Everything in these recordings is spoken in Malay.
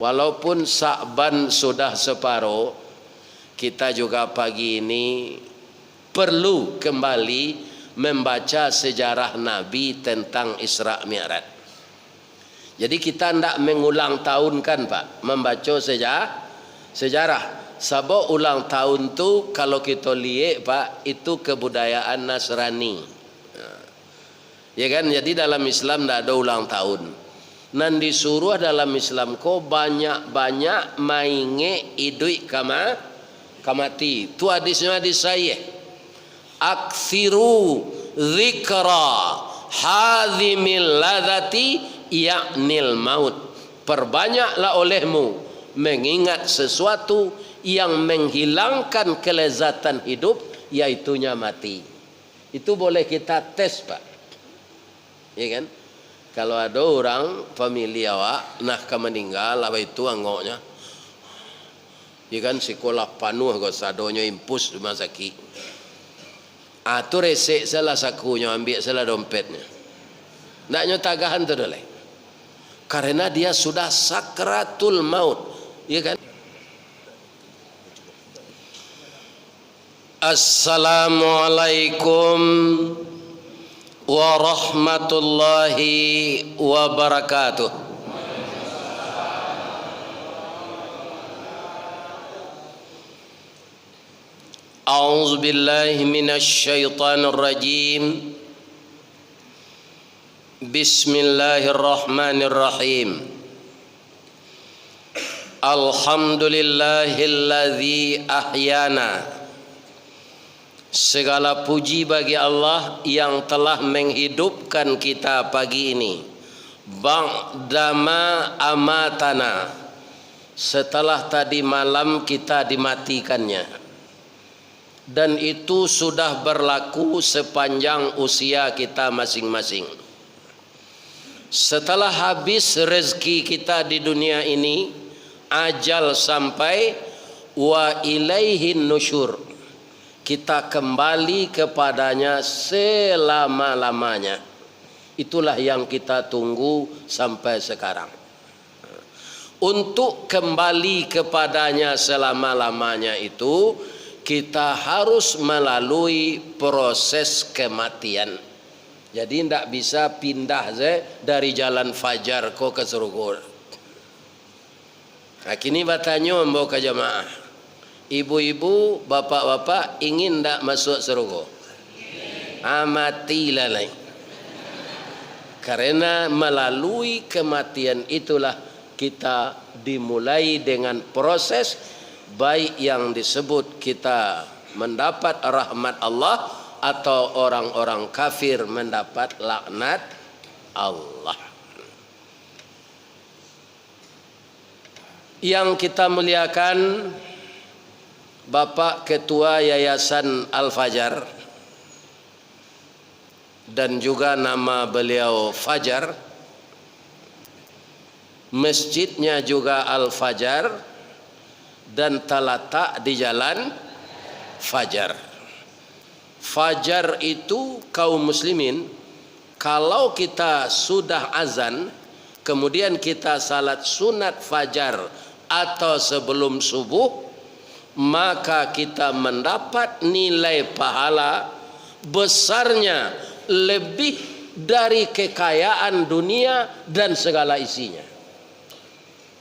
Walaupun Sa'ban sudah separuh, kita juga pagi ini perlu kembali membaca sejarah Nabi tentang Isra Mi'raj. Jadi kita tidak mengulang tahun kan Pak, membaca sejarah. Sebab ulang tahun tu kalau kita lihat Pak, itu kebudayaan Nasrani. Ya kan, jadi dalam Islam tidak ada ulang tahun. Nan disuruh dalam Islam ko banyak-banyak mainge idui kamati. Tu hadisnya hadis saya. Aksiru zikra hadhimil ladati ya'nil maut. Perbanyaklah olehmu mengingat sesuatu yang menghilangkan kelezatan hidup, yaitunya mati. Itu boleh kita tes Pak. Ya kan? Kalau ada orang famili awak nah meninggal apa itu anggoknya, ya kan sekolah panuh kau sadonya impus rumah sakit. Tu resek salah sakunya ambil salah dompetnya. Naknya tagahan tu dole. Karena dia sudah sakratul maut, ya kan? Assalamualaikum warahmatullahi wabarakatuh. A'udzu billahi minasy syaithanir rajim. Bismillahirrahmanirrahim. Alhamdulillahilladzi ahyana. Segala puji bagi Allah yang telah menghidupkan kita pagi ini. Ba'dama amatana, setelah tadi malam kita dimatikannya. Dan itu sudah berlaku sepanjang usia kita masing-masing. Setelah habis rezeki kita di dunia ini, ajal sampai, wa ilaihin nusyur, kita kembali kepadanya selama-lamanya. Itulah yang kita tunggu sampai sekarang. Untuk kembali kepadanya selama-lamanya itu, kita harus melalui proses kematian. Jadi tidak bisa pindah dari jalan fajar ko ke surga. Nah, kini bertanya membawa ke jamaah. Ibu-ibu, bapak-bapak ingin tak masuk surga? Matilah lain. Karena melalui kematian itulah kita dimulai dengan proses baik yang disebut kita mendapat rahmat Allah atau orang-orang kafir mendapat laknat Allah. Yang kita muliakan Bapak Ketua Yayasan Al-Fajar dan juga nama beliau Fajar, masjidnya juga Al-Fajar dan terletak di jalan Fajar. Fajar itu kaum muslimin, kalau kita sudah azan kemudian kita salat sunat fajar atau sebelum subuh, maka kita mendapat nilai pahala besarnya lebih dari kekayaan dunia dan segala isinya.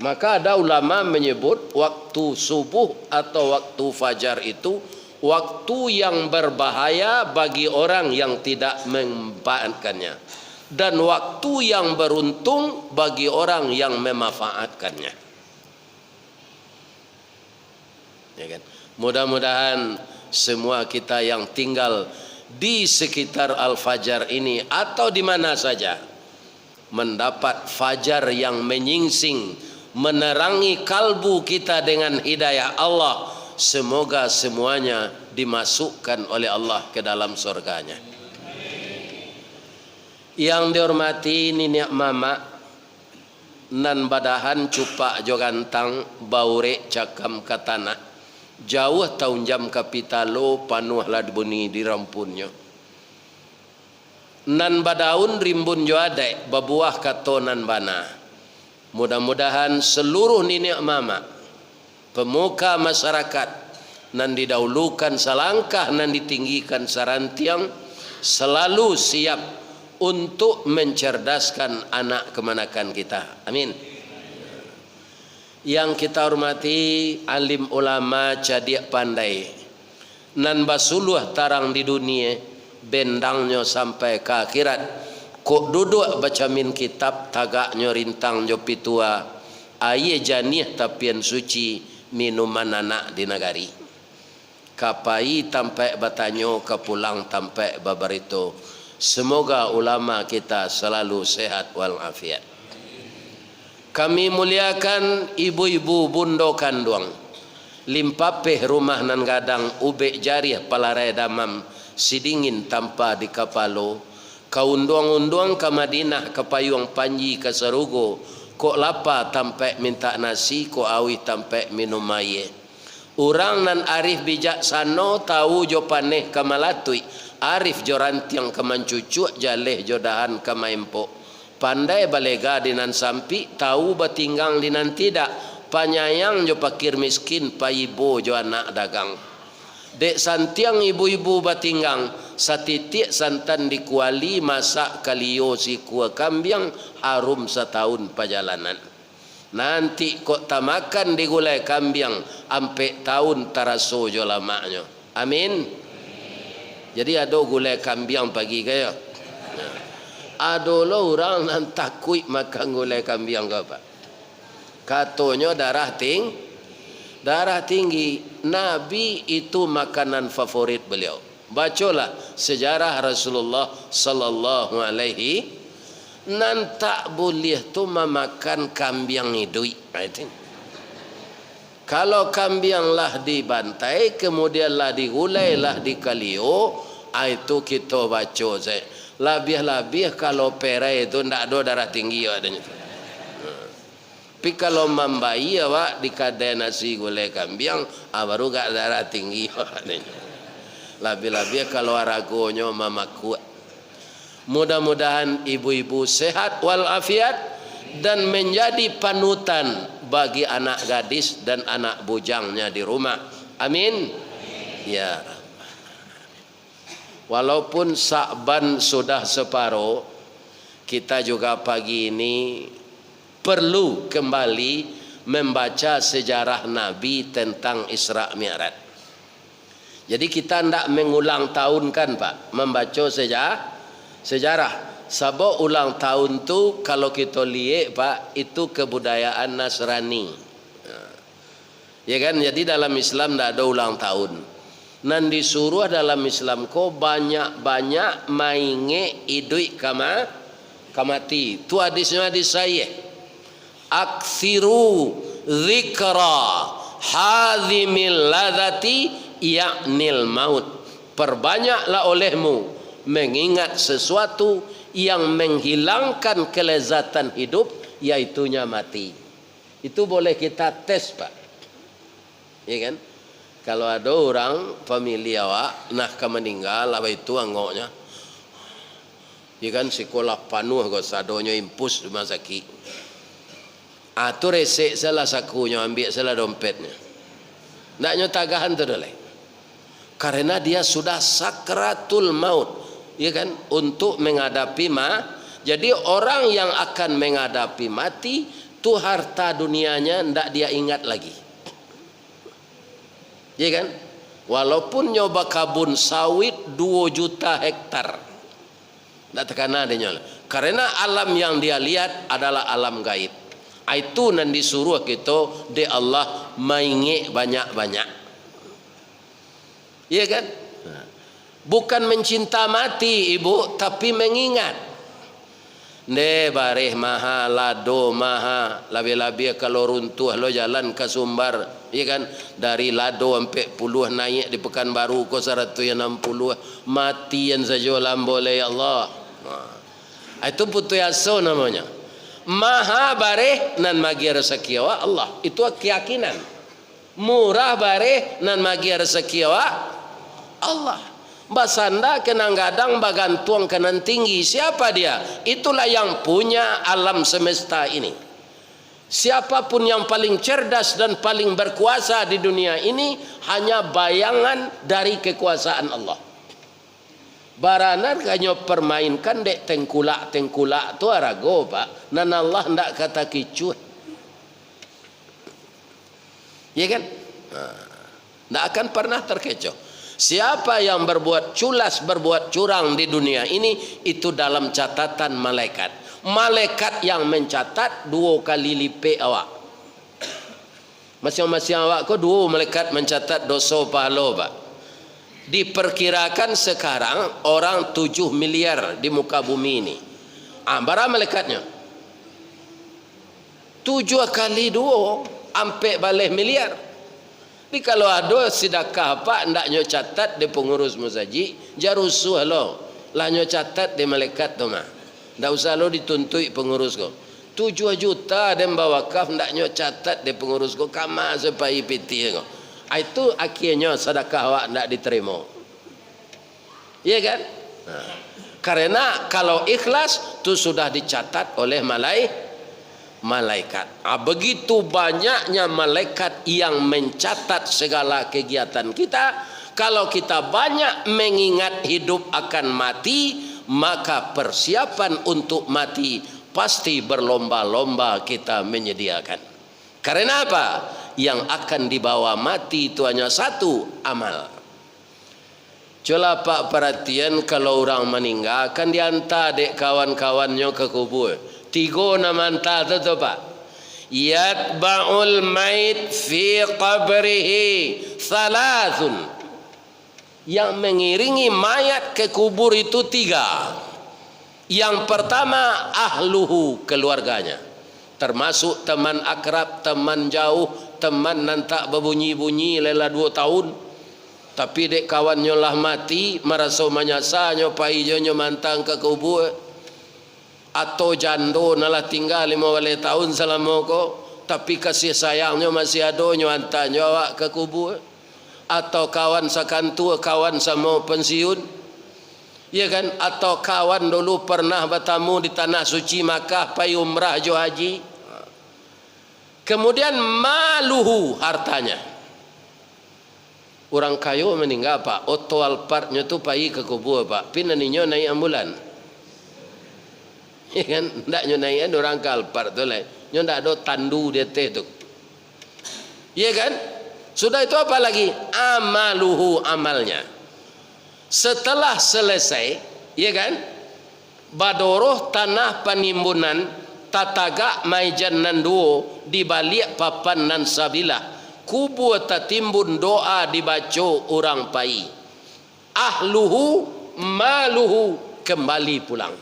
Maka ada ulama menyebut waktu subuh atau waktu fajar itu waktu yang berbahaya bagi orang yang tidak memanfaatkannya, dan waktu yang beruntung bagi orang yang memanfaatkannya. Ya kan? Mudah-mudahan semua kita yang tinggal di sekitar Al-Fajar ini atau di mana saja mendapat fajar yang menyingsing, menerangi kalbu kita dengan hidayah Allah. Semoga semuanya dimasukkan oleh Allah ke dalam surganya. Yang dihormati Niniak Mama nan badahan cupak jogantang baure cakam katana jauh tahun jam kapitalo panuh lad buni di rampunnya nan badaun rimbun jo adek babuah katonan bana Mudah-mudahan seluruh nenek mama, pemuka masyarakat, nan didahulukan salangkah nan ditinggikan sarantiang, selalu siap untuk mencerdaskan anak kemanakan kita. Amin. Yang kita hormati alim ulama cadiak pandai, nan basuluh tarang di dunia, bendangnya sampai ke akhirat. Kok duduk baca min kitab, tagaknya rintang jo pitua, aye janih tapian suci, minuman anak di negari. Kapai tampai batanyo, kapulang tampai babarito. Semoga ulama kita selalu sehat walafiat. Kami muliakan ibu-ibu bundo kandung, limpapeh rumah nan gadang ubek jariah palarai damam, sidingin tanpa di kapalo, kaunduang-unduang ke Madinah, ke payung panji ke Sarugo, kok lapa tampai minta nasi, kok awi tampai minum air. Orang nan arif bijaksana tahu jo paneh ke malatui, arif jo rantiang ke mancucuk, jaleh jo dahan ke maempok, pandai balega dinan sampi, tahu batinggang dinan tidak, panyayang jo pakir miskin, payibo jo anak dagang. Dek santiang ibu-ibu batinggang, satitik santan dikuali, masak kalio si kuah kambiang, arum setahun perjalanan. Nanti kok tamakan di gulai kambiang, ampe tahun taraso jo lamanya. Amin. Jadi ada gulai kambiang pagi kaya. Ada lo orang nan takut makan gulai kambiang ke apa? Katanya darah tinggi. Nabi itu makanan favorit beliau. Bacalah sejarah Rasulullah sallallahu alaihi, nan tak boleh tu memakan kambiang hidup. Kalau kambiang lah dibantai, kemudian lah digulai, lah dikalio, itu kita baca saya. Lebih-lebih kalau perai itu tidak ada darah tinggi adanya. Tapi kalau membayi awak di kadai nasi gulai kambiang, baru gak darah tinggi adanya. Lebih-lebih kalau aragonya mama kuat. Mudah-mudahan ibu-ibu sehat walafiat dan menjadi panutan bagi anak gadis dan anak bujangnya di rumah. Amin. Ya. Walaupun Sa'ban sudah separuh, kita juga pagi ini perlu kembali membaca sejarah Nabi tentang Isra Mi'raj. Jadi kita tidak mengulang tahun kan Pak, membaca sejarah. Sebab ulang tahun tu kalau kita lihat Pak, itu kebudayaan Nasrani. Ya kan? Jadi dalam Islam tidak ada ulang tahun. Nan disuruh dalam Islam ko banyak-banyak mainge idui kamati. Tu hadisnya hadis saya. Aksiru zikra hadhimil ladati ya'nil maut. Perbanyaklah olehmu mengingat sesuatu yang menghilangkan kelezatan hidup, yaitunya mati. Itu boleh kita tes Pak. Ya kan? Kalau ada orang famili awak nah meninggal, apa itu anggoknya, ya kan sekolah panuh kau sadonya impus rumah sakit. Tu resek salah sakunya, ambil salah dompetnya. Naknya tagahan tu dah. Karena dia sudah sakratul maut, ya kan, untuk menghadapi Jadi orang yang akan menghadapi mati, tu harta dunianya ndak dia ingat lagi. Ya kan? Walaupun nyoba kabun sawit 2 juta hektar, tidak terkena dia. Karena alam yang dia lihat adalah alam gaib. Itu nan disuruh kita di Allah mainge banyak-banyak. Ya kan? Bukan mencinta mati ibu, tapi mengingat. Ne bareh maha, lado maha, labi-labi kalau runtuh lo jalan ke Sumbar, ya kan, dari lado sampai puluh naik di Pekanbaru ke 160, matian saja boleh ya Allah. Itu putu yaso namanya. Maha bareh nan magi rezeki Allah, itu keyakinan. Murah bareh nan magi rezeki Allah. Basanda kenang gadang bagantuang kenan tinggi. Siapa dia? Itulah yang punya alam semesta ini. Siapapun yang paling cerdas dan paling berkuasa di dunia ini hanya bayangan dari kekuasaan Allah. Baranar kanyo permainkan dek tengkulak tu arago pak. Nan Allah ndak kata kicut. Ya kan? Ndak akan pernah terkecoh. Siapa yang berbuat culas, berbuat curang di dunia ini, itu dalam catatan malaikat. Malaikat yang mencatat 2 kali lipat awak. Masing-masing awak ko 2 malaikat mencatat dosa pahala pak. Diperkirakan sekarang orang 7 miliar di muka bumi ini. Berapa malaikatnya? 7 kali 2 sampai balik miliar. Jadi kalau ada sedekah apa ndak nyo catat di pengurus masjid, jarusuh lo. Lah nyo catat di malaikat tu mah. Ndak usah lo dituntui pengurus ko. 7 juta dan bawa wakaf ndak nyo catat di pengurus ko kama sepai piti ko. Itu akhirnya sedekah awak ndak diterima. Iya kan? Karena kalau ikhlas itu sudah dicatat oleh malaikat. Begitu banyaknya malaikat yang mencatat segala kegiatan kita. Kalau kita banyak mengingat hidup akan mati, maka persiapan untuk mati pasti berlomba-lomba kita menyediakan. Karena apa? Yang akan dibawa mati itu hanya satu, amal. Coba pak perhatian, kalau orang meninggal kan diantar dek kawan-kawannya ke kubur. 3 nama hantar tu pak. Yatba'ul mait fi qabrihi thalathun. Yang mengiringi mayat ke kubur itu 3. Yang pertama ahluhu, keluarganya. Termasuk teman akrab, teman jauh, teman nantak berbunyi-bunyi lela 2 tahun. Tapi dek kawannya lah mati, merasa menyasa nyopai nyo mantang ke kubur. Atau jando nalah tinggal 5 tahun selama ko, tapi kasih sayangnya masih ada nyo hantar nyo awak ke kubur. Atau kawan sakantua, kawan sama pensiun. Ya kan? Atau kawan dulu pernah bertamu di tanah suci Makkah, pai umrah jo haji. Kemudian maluhu, hartanya. Orang kayu meninggal pak, oto alpartnya tu pai ke kubur pak, pinaninya naik ambulan. Ya kan? Ndak nyo naik orang ke alpart tu lah, nyo ndak ada tandu dia teh tu. Ya kan? Sudah itu apa lagi? Amaluhu, amalnya. Setelah selesai, ya kan? Badoroh tanah penimbunan tataga maijan nanduo di balik papan nan sabilah. Kubur tertimbun, doa dibaca orang pai. Ahluhu maluhu, kembali pulang.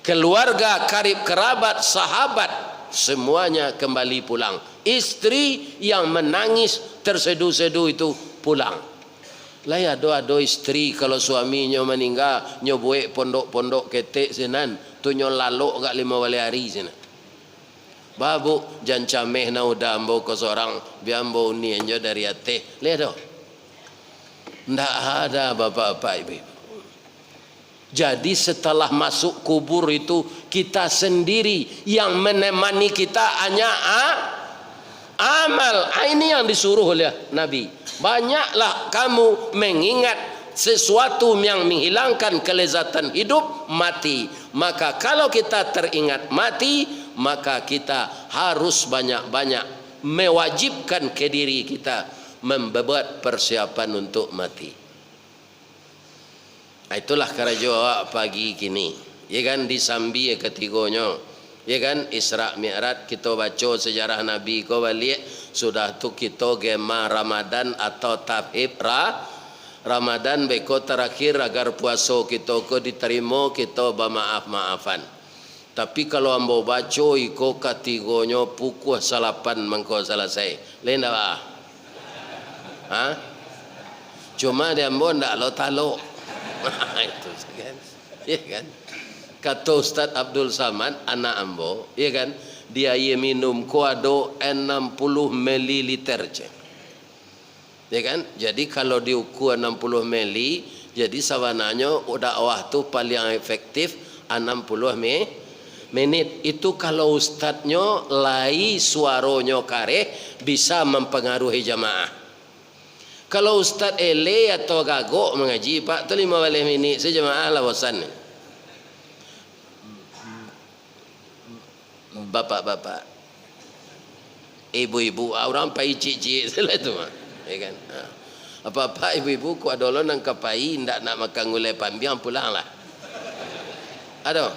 Keluarga, karib kerabat, sahabat, semuanya kembali pulang. Istri yang menangis terseduh-seduh itu pulang. Lah ya do istri kalau suaminya meninggal nyobuek pondok-pondok ketek senan tu nyolalok gak 5 hari senan. Babu jancameh na udah ambo ke seorang biambo ni enjo dari ate lihat do ndak ada bapak-bapak ibu. Jadi setelah masuk kubur itu kita sendiri yang menemani kita hanya amal. Ini yang disuruh oleh Nabi. Banyaklah kamu mengingat sesuatu yang menghilangkan kelezatan hidup, mati. Maka kalau kita teringat mati, maka kita harus banyak-banyak mewajibkan ke diri kita membuat persiapan untuk mati. Itulah kerja pagi kini, ya kan, disambi ketiganya, ya kan, Isra Mi'raj kita baca sejarah Nabi ko balik, sudah tu kita gema Ramadan atau tabib Ramadan beko terakhir agar puasa kita ko diterima, kita bermaaf-maafan. Tapi kalau ambo baca iko ketigonya pukul 8 mengko selesai. Lain dah. Ha? Cuma dia ambo ndak lo talo. Itu kan. Ya kan? Kata Ustaz Abdul Samad anak ambo, ya kan? Dia minum kuado 60 ml je. Ya kan? Jadi kalau diukur 60 ml, jadi sawananya udah awah tu paling efektif 60 ml. menit. Itu kalau ustadznya lai suaranya kareh bisa mempengaruhi jamaah. Kalau ustadz ele atau gagok mengaji, Pak tu 15 minit sejamaah lah bosan. Bapak-bapak, ibu-ibu, orang pai cik-cik salah tu mah. Ya kan? Apa-apa ibu-ibu ku adolo nang kapai ndak nak makan gulai pambiang pulanglah. Aduh.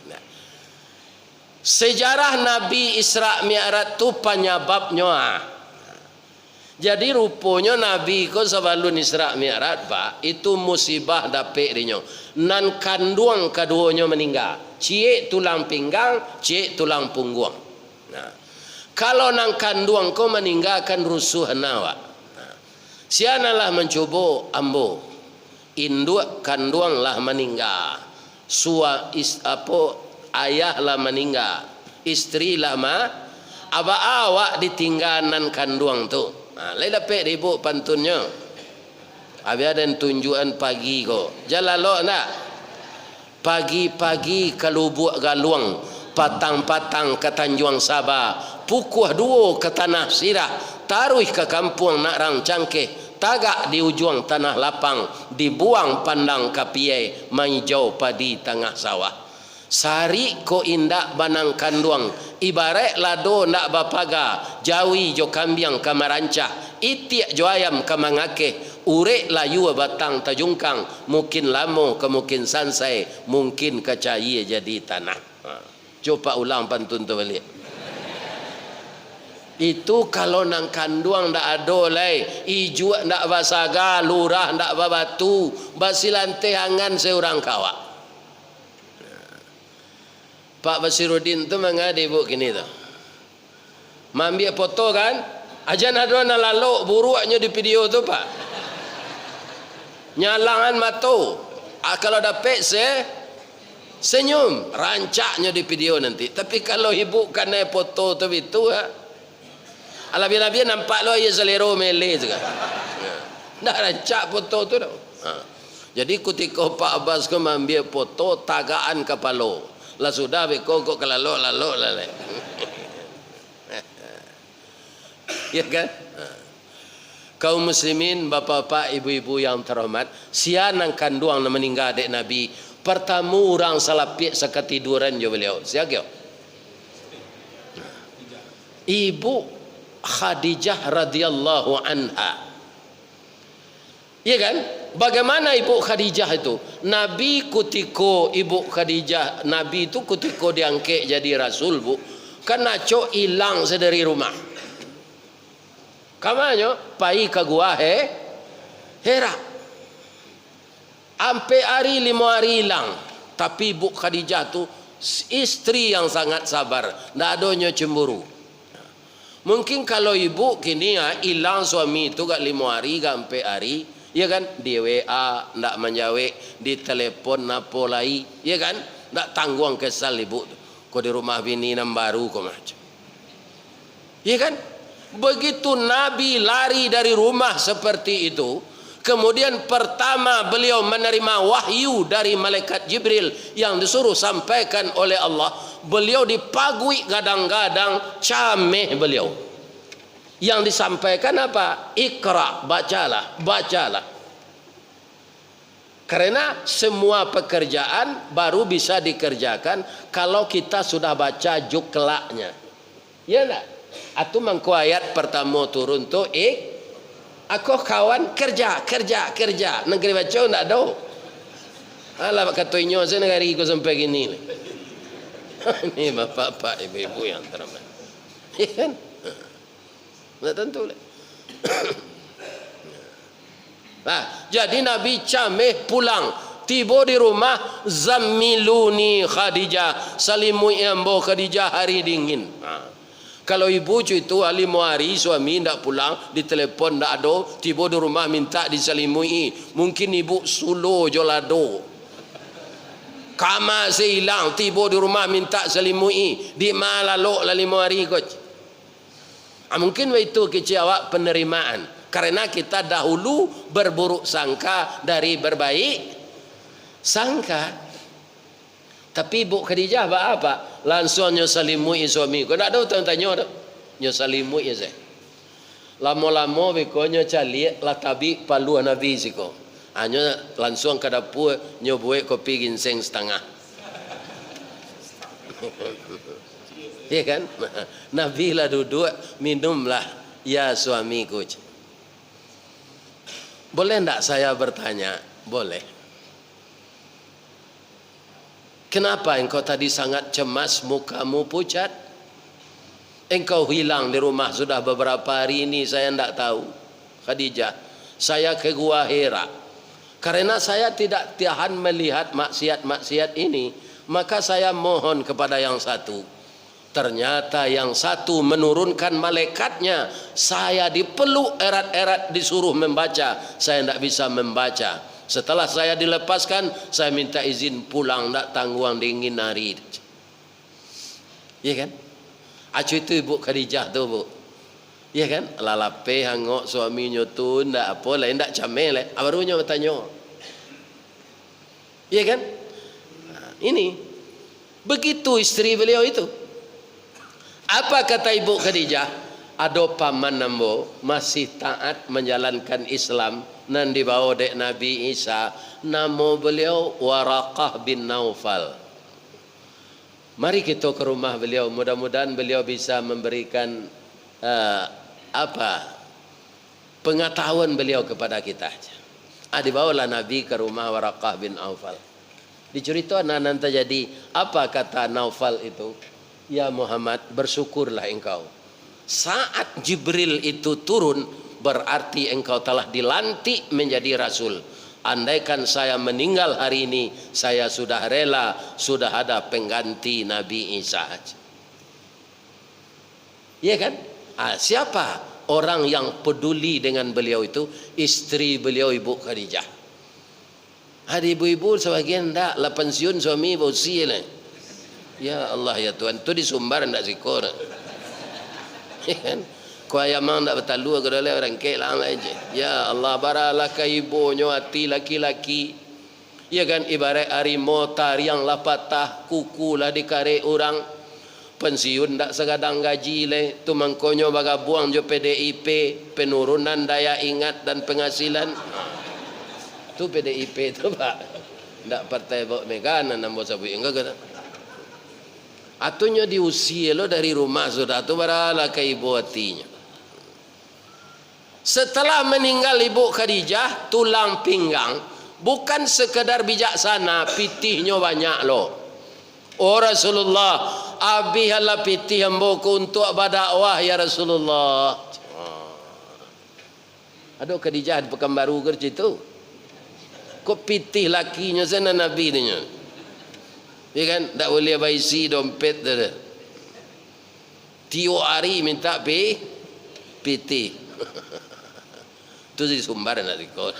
Nah. Sejarah Nabi Isra Mi'raj tu penyebabnya. Jadi rupanya Nabi ko sebelum Isra Mi'raj Pak, itu musibah dapet dinyo. Nan kandung keduanya meninggal. Cie tulang pinggang, cie tulang punggung. Nah, kalau nang kandung ko meninggalkan rusuh nawa. Nah, sianalah mencoba ambo. Induk kandung lah meninggal. Ayah lah meninggal. Istri lah awak ditinggalan kandung tu. Nah, lain dapat ibu pantunnya. Habis ada tunjukan pagi ko. Jalan lo nak. Pagi-pagi ke Lubuk Galuang, patang-patang ke Tanjung Sabah, pukul 2 ke Tanah Sirah, taruh ke kampung nak rang cangkeh, tagak di ujung tanah lapang, dibuang pandang kapiai, menghijau padi tengah sawah. Sari ko indak banang kanduang, ibarat lado ndak bapaga, jawi jo kambiang kamarancah, itiak jo ayam kamangakeh, urek layu batang tajungkang, mungkin lamo ke mungkin sansai, mungkin kecaya jadi tanah. Coba ulang pantun tu balik. Itu kalau nang kanduang ndak ado lai, ijuk ndak basaga, lurah ndak babatu, basilante angan seorang kawak. Pak Basiruddin tu mengadi bu kini tu. Mambil foto kan? Ajan ada na lalu buruknya di video tu Pak. Nyalangan mata. Kalau dapat senyum, rancaknya di video nanti. Tapi kalau ibu kena foto tu itu alabia-labia nampak lo ya selero mele juga. Dah rancak foto tu dah. Jadi ketika Pak Abbas ko ambil foto tagaan kepala. Lah sudah beko kok kelalo lale. Ya kan? Kaum muslimin, bapak-bapak, ibu-ibu yang terhormat, sianang kanduang na meninggal dek Nabi, pertama orang salapik seketiduran jo beliau. Siapa? Ibu Khadijah radhiyallahu anha. Ya kan? Bagaimana Ibu Khadijah itu? Nabi kutiko Ibu Khadijah, Nabi itu kutiko diangkat jadi Rasul bu, karena cok hilang sedari rumah. Kamarnya pai ke gua Hera. Ampe hari 5 hari hilang. Tapi Ibu Khadijah tu istri yang sangat sabar, ndak adanya cemburu. Mungkin kalau ibu kini hilang suami itu gak 5 hari, gak ampe hari. Ya kan, di WA ndak menjawab, di telepon napo lai, ya kan, ndak tanggung kesal ibu. Kau di rumah bini nam baru kau macam, ya kan? Begitu Nabi lari dari rumah seperti itu, kemudian pertama beliau menerima wahyu dari malaikat Jibril yang disuruh sampaikan oleh Allah. Beliau dipagui gadang-gadang, cameh beliau. Yang disampaikan apa? Iqra, bacalah, bacalah. Karena semua pekerjaan baru bisa dikerjakan kalau kita sudah baca juklaknya. Ya enggak? Atau mangko ayat pertama turun tu aku kawan kerja. Negeri baca enggak ada. Alah katoinyo saya negari ko sampai gini. Ini bapak-bapak, ibu-ibu yang terhormat. Ya kan? Tak tentu lah. Nah, jadi Nabi cameh pulang, tiba di rumah, zammiluni Khadijah, salimui ambo Khadijah hari dingin. Kalau ibu itu 5 hari suami tidak pulang, ditelepon tidak ada, tiba di rumah minta disalimui. Mungkin ibu sulo jolado. Kama sehilang, tiba di rumah minta salimui. Di mana lo lah 5 hari kot. Mungkin itu kecewa penerimaan, karena kita dahulu berburuk sangka dari berbaik sangka. Tapi Ibu Khadijah apa? Langsung nyo salimui suami. Kau nak tahu tanya dah. Nyo salimui je. Lama-lama beko nyo cali lah tabi palu Nabi siko. Anyo langsung ke dapur nyo buat kopi ginseng setengah. Ya kan? Nabi lah duduk minumlah ya suamiku. Boleh tak saya bertanya? Boleh. Kenapa engkau tadi sangat cemas, mukamu pucat? Engkau hilang di rumah sudah beberapa hari ini, saya tidak tahu. Khadijah, saya ke Gua Hira. Karena saya tidak tahan melihat maksiat-maksiat ini, maka saya mohon kepada yang satu. Ternyata yang satu menurunkan malaikatnya. Saya dipeluk erat-erat disuruh membaca. Saya tidak bisa membaca. Setelah saya dilepaskan, saya minta izin pulang, tak tangguang dingin hari. Ya kan? Acu itu Ibu Khadijah tu Bu. Ya kan? Lalape hangok suaminya tu ndak apa lain ndak camel barunya bertanya. Ya kan? Nah, ini begitu istri beliau itu. Apa kata Ibu Khadijah? Ada paman nambo masih taat menjalankan Islam nan dibawa dek Nabi Isa, nama beliau Waraqah bin Naufal. Mari kita ke rumah beliau, mudah-mudahan beliau bisa memberikan pengetahuan beliau kepada kita. Dibawalah Nabi ke rumah Waraqah bin Naufal. Diceritakan nanti jadi apa kata Naufal itu? Ya Muhammad, bersyukurlah engkau. Saat Jibril itu turun, berarti engkau telah dilantik menjadi Rasul. Andaikan saya meninggal hari ini, saya sudah rela, sudah ada pengganti Nabi Isa. Ya kan? Siapa orang yang peduli dengan beliau itu? Istri beliau Ibu Khadijah. Ada ibu-ibu sebagian tak lah pensiun suami bosi lah. Ya Allah ya Tuhan, tu di Sumbar ndak sikor. Ya kan? Kau ayamang tak bertalu ke dalam orang kelang aja. Ya Allah, baralah ke ibunya hati laki-laki. Ya kan, ibarat harimau tariang lah patah, kuku lah dikare orang. Pensiun tak segadang gaji le, tu mangkonyo bagabuang jo PDIP, penurunan daya ingat dan penghasilan. Tu PDIP tu Pak. Tak partai Bok Megan nambah sabu enggak kata. Atunya diusir lo dari rumah sudah tu baralah ke ibu hatinya. Setelah meninggal Ibu Khadijah, tulang pinggang bukan sekedar bijaksana, pitihnya banyak loh. Oh Rasulullah, abihalah pitih amboku untuk berdakwah ya Rasulullah. Aduh Khadijah di Pekanbaru kerja itu. Kok pitih lakinya sana Nabi nya. Ya kan, tak boleh baisi dompet dah. Tiap hari minta pitih. Itu di Sumbar nak dikau.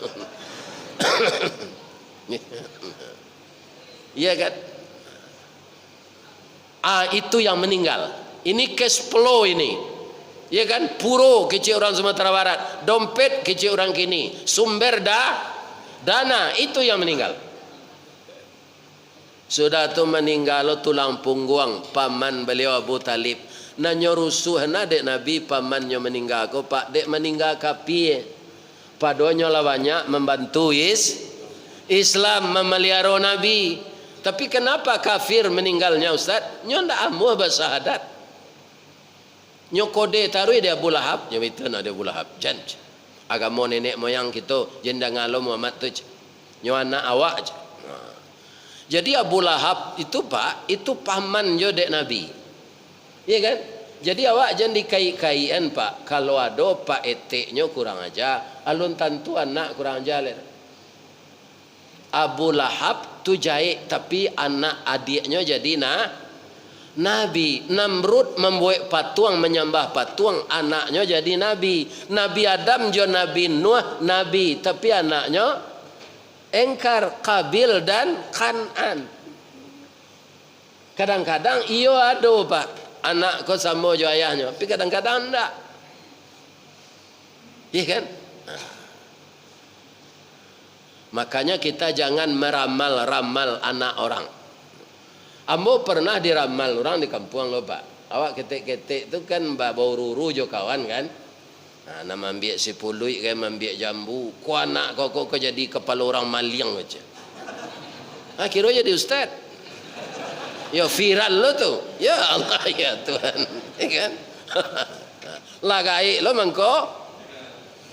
Iya kan? Itu yang meninggal. Ini cash flow ini. Iya kan? Puro kecil orang Sumatera Barat, dompet kecil orang kini, sumber dana itu yang meninggal. Sudah tu meninggal tulang punggung paman beliau Abu Talib. Nanyo rusuh na dek Nabi pamannya meninggal ko pak dek meninggal kapi. Padonya lah banyak membantu Islam memelihara Nabi. Tapi kenapa kafir meninggalnya Ustaz? Nyo ndak amuh bersahadat. Nyo kode taruh dia Abu Lahab, nyo itu ada Abu Lahab. Janj. Agama nenek moyang kita jenda ngalo Muhammad tu. Nyo anak awak. Jadi Abu Lahab itu Pak, itu paman jo dek Nabi. Iya kan? Jadi awak jangan dikait-kaitan Pak. Kalau ada Pak eteknya kurang aja, alun tantu anak kurang aja. Abu Lahab tu jahit tapi anak adiknya jadi Nabi. Namrud membuat patung menyembah patung, anaknya jadi Nabi. Nabi Adam jo Nabi Nuh Nabi, tapi anaknya engkar Qabil dan Kanan. Kadang-kadang iyo ada Pak, anak kau sama jo ayahnya, tapi kadang-kadang enggak. Iya kan? Makanya kita jangan meramal-ramal anak orang. Ambo pernah diramal orang di kampung lo Pak. Awak ketik-ketik tu kan bau ruru jo kawan kan. Nah, nama ambil si pului kan, ambil jambu. Ku anak kau jadi kepala orang maliang aja. Kira jadi ustaz. Ya viral lo tu. Ya Allah ya Tuhan. Ya kan? Lagai lo mangko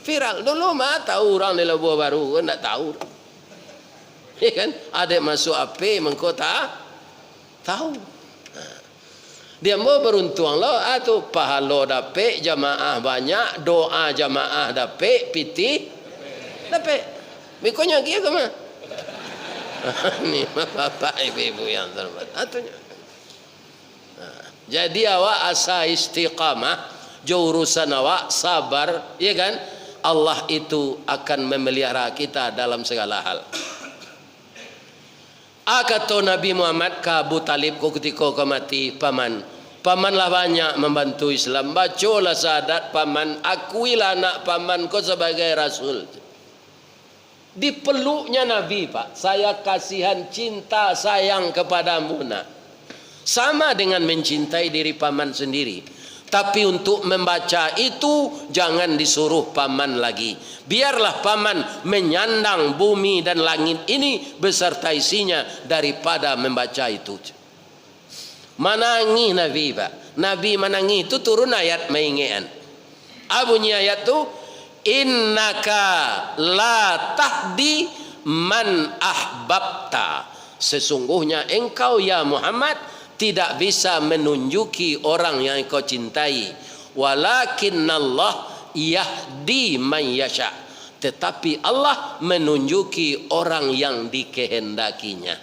viral. Dulu mah tahu orang di Labuan Baru kan tak tahu. Ya kan? Ada masuk api mangko tak tahu. Dia mau beruntung lo atau pahala dapat jamaah banyak, doa jamaah dapat, piti dapat. Mikonya kia ke mana? Ini bapak ibu yang terhormat. Atunya. Jadi awak asa istiqamah, jurusan awak sabar, ya kan? Allah itu akan memelihara kita dalam segala hal. Kata Nabi Muhammad ke Abu Talib ketika kau mati, pamanlah banyak membantu Islam, bacalah syahadat paman, akuilah anak paman kau sebagai Rasul. Dipeluknya Nabi Pak, saya kasihan cinta sayang kepadamu nak. Sama dengan mencintai diri paman sendiri. Tapi untuk membaca itu jangan disuruh paman lagi. Biarlah paman menyandang bumi dan langit ini beserta isinya daripada membaca itu. Manangi Nabi Pak. Nabi manangi itu turun ayat mengingatkan. Bunyi ayat itu, innaka la tahdi man ahbabta. Sesungguhnya engkau ya Muhammad tidak bisa menunjuki orang yang kau cintai. Walakinnallah yahdi man yasha. Tetapi Allah menunjuki orang yang dikehendakinya.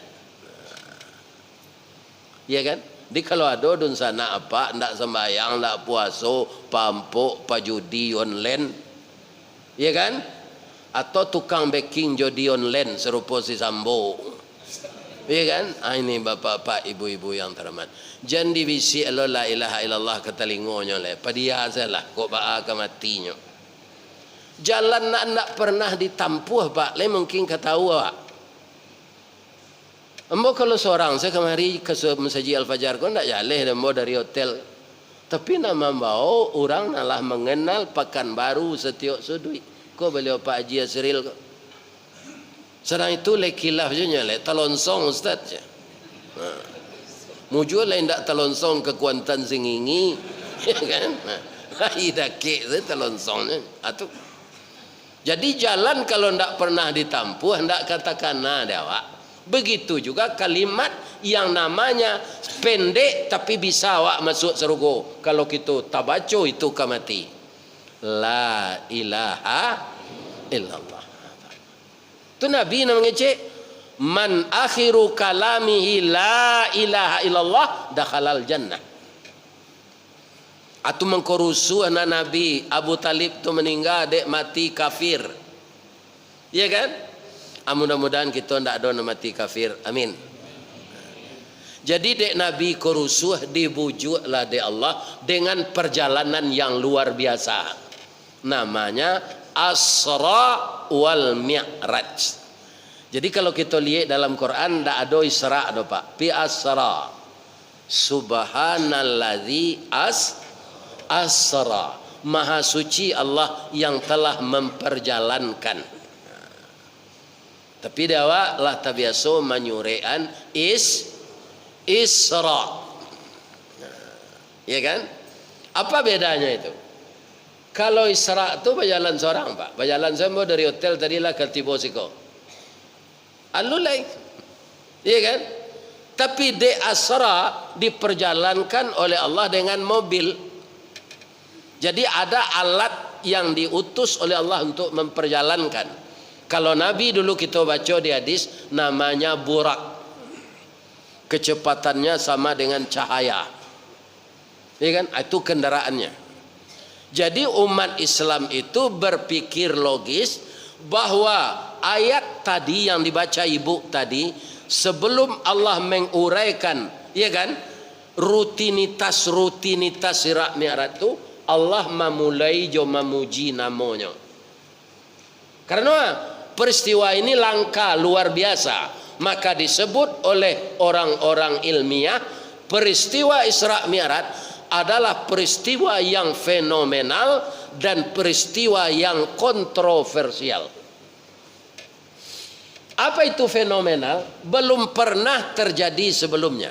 Ya kan? Jadi kalau ada dun sana apa, ndak sembahyang, ndak puaso, pampuk, pajudi online. Ya kan? Atau tukang baking jodi online serupa si Sambo. Ya kan? Ini bapak-bapak, ibu-ibu yang terhormat. Jangan dibisi la ilaha illallah ke telingonya le. Padia salah kok baa ke matinya. Jalan nak pernah ditampuh Pak, le mungkin ketahu Pak. Ambo kalau seorang saya kemari ke Masjid Al-Fajar kau ndak jaleh ambo dari hotel. Tapi nama bau orang nalah mengenal Pekanbaru Setiok Sudui. Kau beliau Pak Haji Asril kau. Serang itu lekilaf je nyale talonsong ustaz je. Mujur lain dak talonsong ke Kuantan Singingi, ya kan? Hai dak ke talonsongnya atuh. Jadi jalan kalau ndak pernah ditampuh ndak katakan ada awak. Begitu juga kalimat yang namanya pendek tapi bisa awak masuk surga. Kalau kita tabaco itu kamati. La ilaha illallah. Itu Nabi namanya cik. Man akhiru kalamihi la ilaha illallah dakhalal jannah. Atau mengkorusu anak Nabi Abu Talib tu meninggal dek mati kafir. Ya kan? Mudah-mudahan kita ndak ada mati kafir. Amin. Jadi dek Nabi korusuh dibujuklah dek Allah dengan perjalanan yang luar biasa. Namanya Asra wal Mi'raj. Jadi kalau kita lihat dalam Quran ndak ada Isra do Pak. Pi Asra. Subhanalladzi asra. Maha suci Allah yang telah memperjalankan. Tapi dawa lah tabiaso menyurean Isra. Ya kan? Apa bedanya itu? Kalau Isra itu berjalan seorang Pak. Berjalan semua dari hotel tadilah ke Tibosiko. Alulai. Ya kan? Tapi de Asra diperjalankan oleh Allah dengan mobil. Jadi ada alat yang diutus oleh Allah untuk memperjalankan. Kalau Nabi dulu kita baca di hadis namanya burak. Kecepatannya sama dengan cahaya. Ya kan? Itu kendaraannya. Jadi umat Islam itu berpikir logis bahwa ayat tadi yang dibaca ibu tadi sebelum Allah menguraikan, ya kan, rutinitas Isra Mi'raj itu Allah memulai jo memuji namanya. Karena peristiwa ini langka luar biasa. Maka disebut oleh orang-orang ilmiah peristiwa Isra Mi'raj adalah peristiwa yang fenomenal dan peristiwa yang kontroversial. Apa itu fenomenal? Belum pernah terjadi sebelumnya.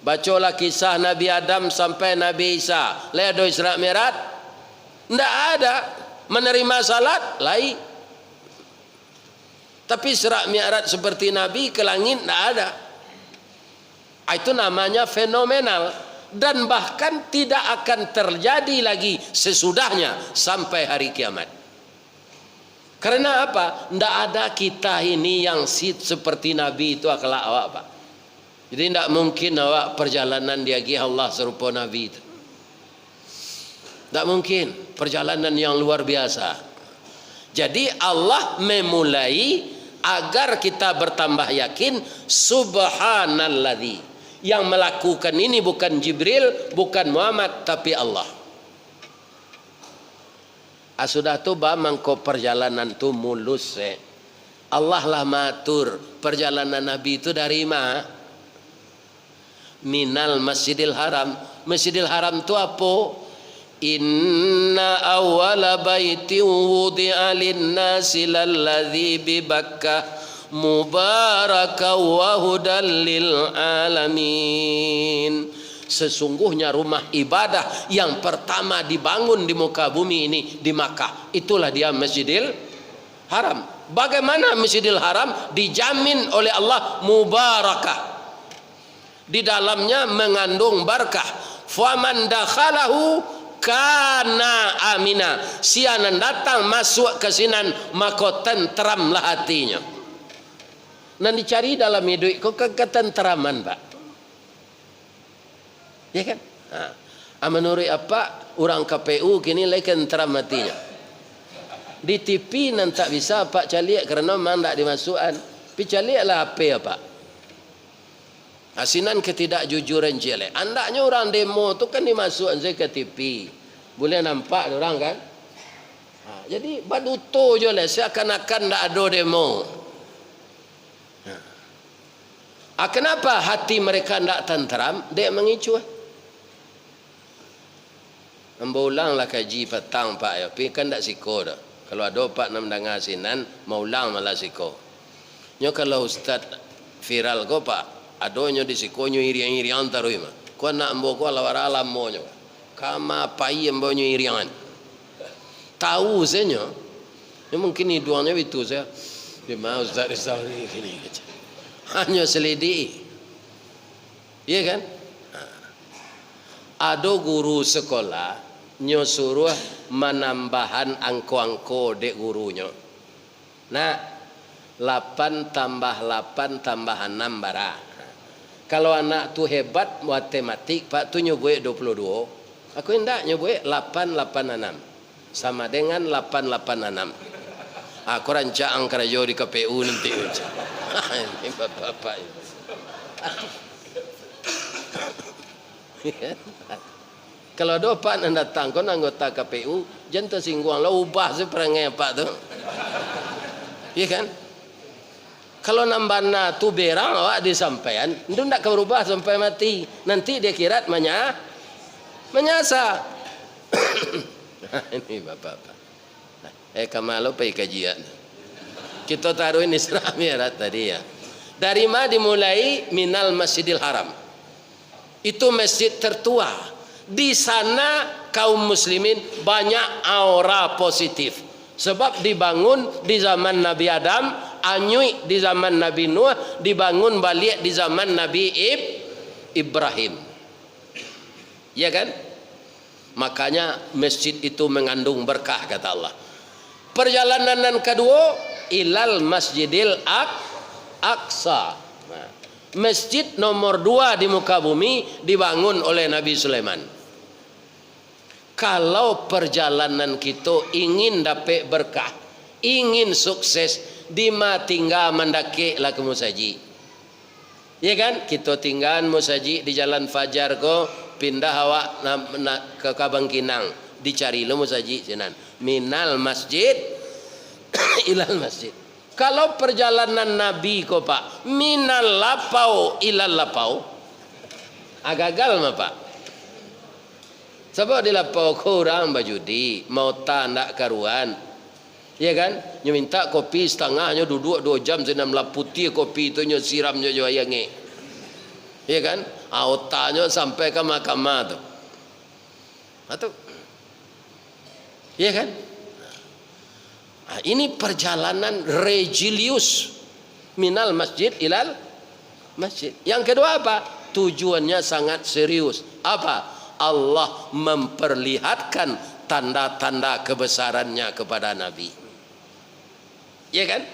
Bacalah kisah Nabi Adam sampai Nabi Isa. Lihat do Isra Mi'raj? Tidak ada. Menerima salat? Lain. Tapi Isra Mi'raj seperti Nabi ke langit tidak ada. Itu namanya fenomenal. Dan bahkan tidak akan terjadi lagi sesudahnya sampai hari kiamat. Karena apa? Tidak ada kita ini yang seperti Nabi itu akhlak awak, Pak. Jadi tidak mungkin awak perjalanan diagi Allah serupa Nabi itu. Tidak mungkin. Perjalanan yang luar biasa. Jadi Allah memulai agar kita bertambah yakin, subhanalladzi. Yang melakukan ini bukan Jibril, bukan Muhammad, tapi Allah. Sudah tu mangko perjalanan tu mulus. Allah lah matur perjalanan Nabi itu dari mana? Minal Masjidil Haram. Masjidil Haram tu apa? Inna awwala baiti wudi'a lin-nasi lalladzi bi Bakkah mubaraka wa hudal lil alamin. Sesungguhnya rumah ibadah yang pertama dibangun di muka bumi ini di Makkah, itulah dia Masjidil Haram. Bagaimana Masjidil Haram? Dijamin oleh Allah mubarakah, di dalamnya mengandung berkah. Faman dakhalahu kana amina. Sianan datang masuk ke sinan maka tenteramlah hatinya. Dan dicari dalam hidup kok ketenteraman, Pak. Ya kan? Menurut apa orang KPU kini lagi tenteram hatinya. Di TV nan tak bisa Pak caliak kerana memang tak dimasukkan. Pi caliaklah apa ya, Pak? Asinan ketidakjujuran jelek. Andaknya orang demo tu kan dimasukkan saya ke TV. Boleh nampak orang kan? Jadi baduto je lah seakan-akan tak ada demo. Kenapa hati mereka tidak tenteram? Dia mengicu. Memulanglah kaji petang, Pak. Ya. Tapi kan tak siko dah. Kalau ada Pak nak mendengar sinan, mau ulang malah siko. Nyo kalau Ustaz viral ko Pak, adonyo di siko nyo irian-irian tarui mah. Ko nak mbo ko lawara alam mo nyo. Kama pai mbo nyo irian. Tahu senyo. Ya mungkin iduannya itu saya. Dia mau Ustaz Rizal ini aja. Hanya selidiki. Iya kan? Ada guru sekolah nyo suruh menambahan angko-angko dek gurunya. Nah, 8 tambah 8 tambah 6 bara. Kalau anak tu hebat matematik, Pak tu nyobuek 22. Aku hendak nyobuek 886. Sama dengan 886. Aku rancang kerja di KPU nanti. Ini bapak-bapak. Kalau ada Pak nak datang kon anggota KPU, jangan tersinggung lah ubah seperangai Pak tu. Iya kan? Kalau nambana tu berang awak disampaikan, itu tidak akan berubah sampai mati. Nanti dia kira menyasa. Ini bapak-bapak. Kamalo pergi kajian. Kita taruh ini Isra Mi'raj tadi ya. Dari mana dimulai? Minal Masjidil Haram. Itu masjid tertua. Di sana kaum muslimin banyak aura positif. Sebab dibangun di zaman Nabi Adam, anyui di zaman Nabi Nuh, dibangun balik di zaman Nabi Ibrahim. Ya kan? Makanya masjid itu mengandung berkah kata Allah. Perjalanan kedua ilal Masjidil Aqsa. Nah, masjid nomor 2 di muka bumi dibangun oleh Nabi Sulaiman. Kalau perjalanan kita ingin dapat berkah, ingin sukses, dima tinggal mendaki lah ke musaji. Ya kan? Kita tinggal musaji di Jalan Fajar ko, pindah awak ke Kabangkinang. Dicari lo musaji sinan. Minal masjid ilal masjid. Kalau perjalanan Nabi ko Pak, minal lapau ilal lapau, gagal mah Pak. Sebab di lapau kurang bajudi, mau tak karuan. Ya kan? Nyo minta kopi setengahnya duduk 2 jam senam putih kopi itu nyo siramnya jo ayange. Ya kan? Otaknya sampai ke mahkamah tu. Atau ya kan? Ini perjalanan religius minal masjid ilal masjid. Yang kedua apa? Tujuannya sangat serius. Apa? Allah memperlihatkan tanda-tanda kebesarannya kepada Nabi. Ya kan?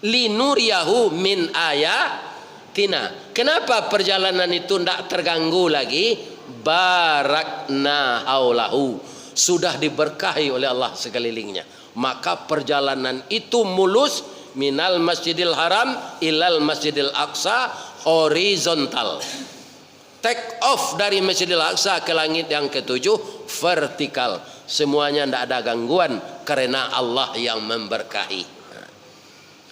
Linuriyahu min ayatina. Kenapa perjalanan itu tidak terganggu lagi? Barakna haulahu. Sudah diberkahi oleh Allah sekelilingnya. Maka perjalanan itu mulus minal masjidil haram ilal masjidil aqsa, horizontal. Take off dari masjidil aqsa ke langit yang ketujuh, vertikal. Semuanya tidak ada gangguan karena Allah yang memberkahi.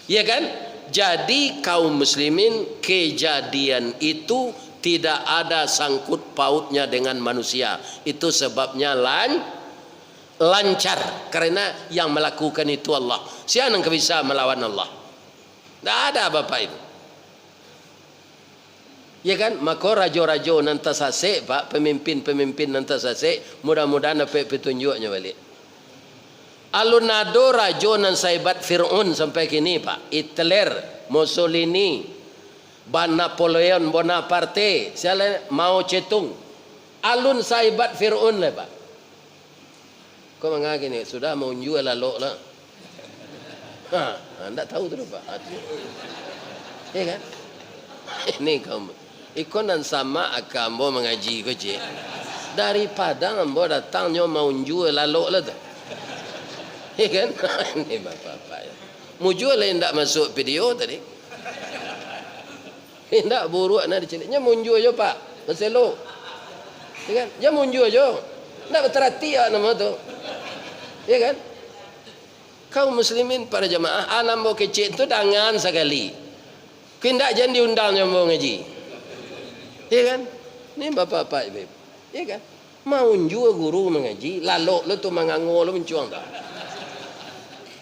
Ya kan? Jadi kaum muslimin, kejadian itu tidak ada sangkut pautnya dengan manusia. Itu sebabnya lancar, karena yang melakukan itu Allah. Siapa yang bisa melawan Allah? Tidak ada bapak itu. Ya kan? Maka rajo-rajo nanti sase Pak, pemimpin-pemimpin nanti sase, mudah-mudahan dapat petunjuknya balik. Alunado rajo nan saibat Fir'aun sampai kini Pak. Hitler, Mussolini, Napoleon Bonaparte, Mao Zedong. Alun saibat Fir'aun lah Pak. Kau mengagin ni sudah mau jual lalu lah. Anda tahu tu Pak. Ya kan? Ini kamu. Ikon dan sama akan mau mengaji kau je. Daripada ambo datang nyo mau jual lalu lah tu. Ya kan? Ini bapak-bapak. Mau jual lain tak masuk video tadi. Tidak buruk nak diceliknya mau jual je Pak. Maselo. Ya kan? Dia mau jual je. Tak berterati nama tu. Ya kan? Kaum muslimin para jemaah, anak mau kecil tu tangan sekali. Kindak jangan diundang yang mau ngaji. Ya kan? Ini bapak-bapak ibu. Ya kan? Mau juga guru mengaji, lalu lu tu menganggul lu mencuang tak?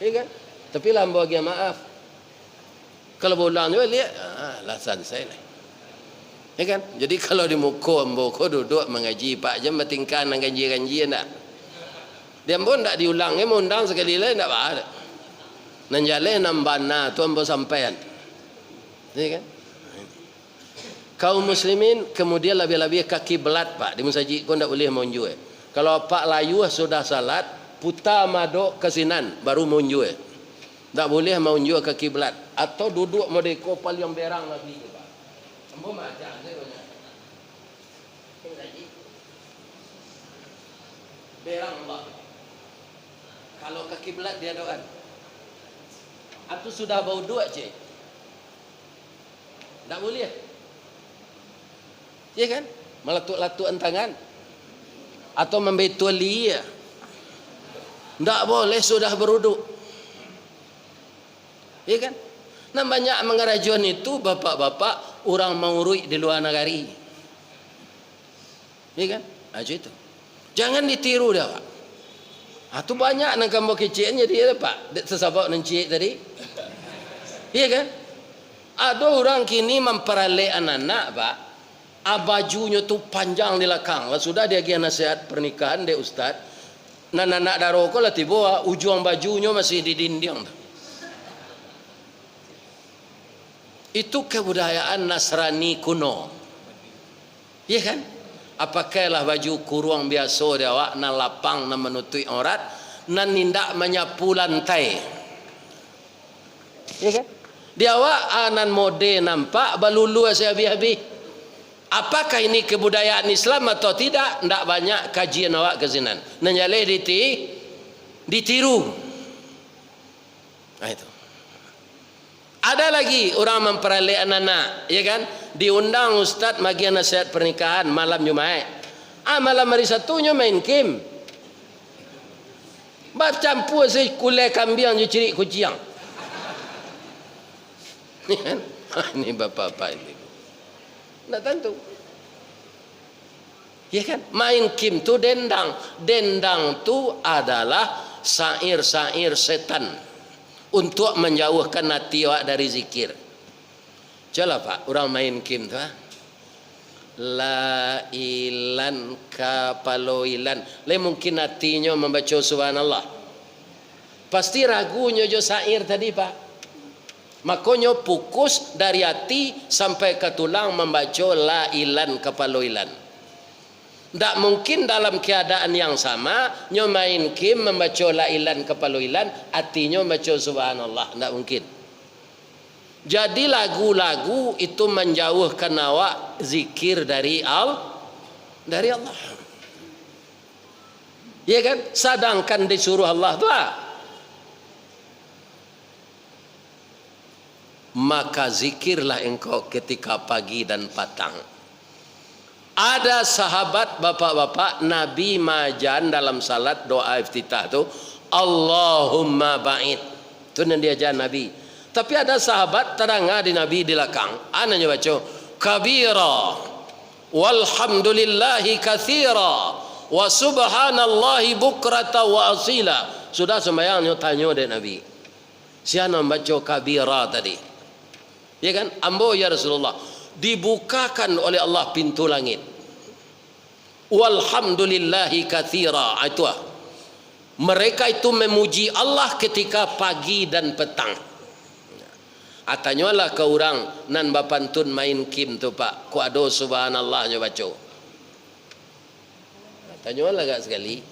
Ya kan? Tapi lambo bagi maaf. Kalau bolang juga lihat, alasan saya lah. Ya kan? Jadi kalau di muka mboko duduk mengaji, Pak jam bertingkah dengan ganji-ganji enggak? Dia pun tak diulang, dia mau undang sekali lain tak ada. Nan jalan nambana tu ambo sampaian. Ya kan? Kaum muslimin kemudian lebih-lebih kaki belat Pak di masjid kau tak boleh monju. Kalau Pak layu sudah salat, putar madok ke sinan baru monju. Tak boleh monju kaki belat atau duduk model kopal yang berang lagi Pak. Ambo macam saya punya. Berang Allah. Kalau kaki belat dia doan. Atau sudah bau dua je. Tak boleh. Ya kan? Melatuk-latukan tangan. Atau membetul dia. Tak boleh sudah beruduk. Ya kan? Nah banyak mengerajuan itu bapak-bapak orang maurui di luar negeri. Ya kan? Aja itu. Jangan ditiru dah Pak. Itu banyak nak kamu kecilnya dia Pak. Sesabak nencik tadi. Iya kan? Ada orang kini memperoleh anak-anak Pak. Bajunya tu panjang di belakang. Sudah dia gian nasihat pernikahan dia Ustaz. Anak-anak daroko lah tiba ujung bajunya masih di dinding. Itu kebudayaan Nasrani kuno. Iya kan? Apakahlah baju kurung biasa dia awak nan lapang nan menutupi aurat nan nindak menyapu lantai. Ya kan? Dia awak nan mode nampak balulu saya habis-habis. Apakah ini kebudayaan Islam atau tidak? Tidak banyak kajian awak ke sini. Nan jaleh ditiru. Nah itu. Ada lagi orang memperoleh anak-anak, ya kan? Diundang Ustaz bagi nasihat pernikahan malam Jumaat. Malam hari satunya main game. Bacampur si kulai kambing je ciri kucing. Ini bapak-bapak ini. Nggak tentu. Ya kan? Main kim tu dendang. Dendang tu adalah sair-sair setan untuk menjauhkan hati awak dari zikir. Coba Pak, orang main kim tu la ilan kapaloilan. Le mungkin hatinya membaca subhanallah. Pasti ragunya jo sair tadi Pak. Makanya fokus dari hati sampai ke tulang membaca la ilan kapaloilan. Tak mungkin dalam keadaan yang sama nyomain kim membaca la ilan kapaloilan hatinya membaca subhanallah. Tak mungkin. Jadi lagu-lagu itu menjauhkan awak zikir dari Allah. Ya kan? Sedangkan disuruh Allah tu maka zikirlah engkau ketika pagi dan petang. Ada sahabat bapak-bapak Nabi majan dalam salat doa iftitah tu Allahumma ba'id. Itu yang diajar Nabi. Tapi ada sahabat terangah di Nabi di belakang. Ananya baca kabira walhamdulillahi katsira wa subhanallahi bukrata wa asila. Sudah sembahyangnya tanya dari Nabi. Siapa baca kabira tadi? Ya kan? Ambo ya Rasulullah. Dibukakan oleh Allah pintu langit. Walhamdulillahi katsira. Itu. Mereka itu memuji Allah ketika pagi dan petang. Atanyalah ke orang nan bapantun main kim tu Pak. Ku ado subhanallah nya baca. Atanyalah gak sekali.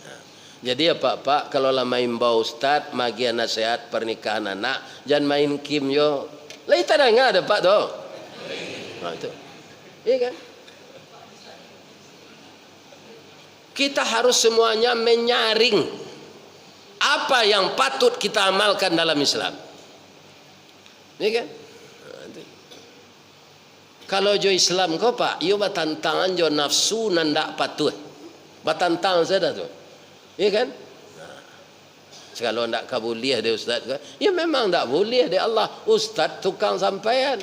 Jadi apa Pak kalau lah main bau ustaz magi nasihat pernikahan anak jangan main kim yo. Lah itu ada Pak tu. Nah itu. Iya kan? Kita harus semuanya menyaring apa yang patut kita amalkan dalam Islam. Ya kan? Kalau jo Islam kau Pak, yo batantangan jo nafsu nandak patut. Batantang saja tu. Ya kan? Kalau ndak kabuliah dia ustaz kan? Ya memang ndak boleh dia Allah ustaz tukang sampaian.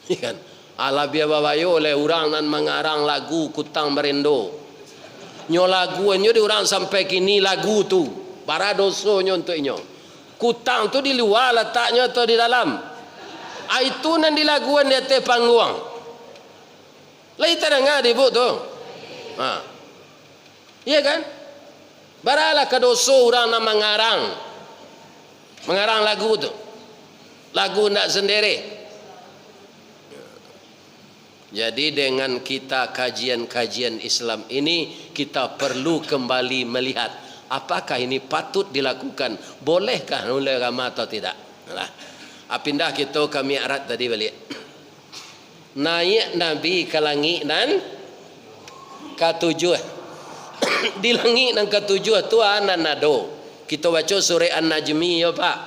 Ya kan? Ala biar bawayo oleh orang nan mengarang lagu kutang merendo. Nyo lagu nyo di orang sampai kini lagu tu. Para doso nyo untuk nyo. Kutang tu di luar letaknya atau di dalam? Itu nan di laguan di atas panggung. Lah itu dengar di bu tu. Iya kan? Baralah kedoso orang nak mengarang lagu tu. Lagu nak sendiri. Jadi dengan kita kajian-kajian Islam ini kita perlu kembali melihat apakah ini patut dilakukan, bolehkah oleh agama atau tidak. Nah, pindah kita ke Mi'raj tadi balik. Naik Nabi ke langit dan ketujuh. Di langit dan ketujuh tu nado. Kita baca surah An-Najmi ya Pak.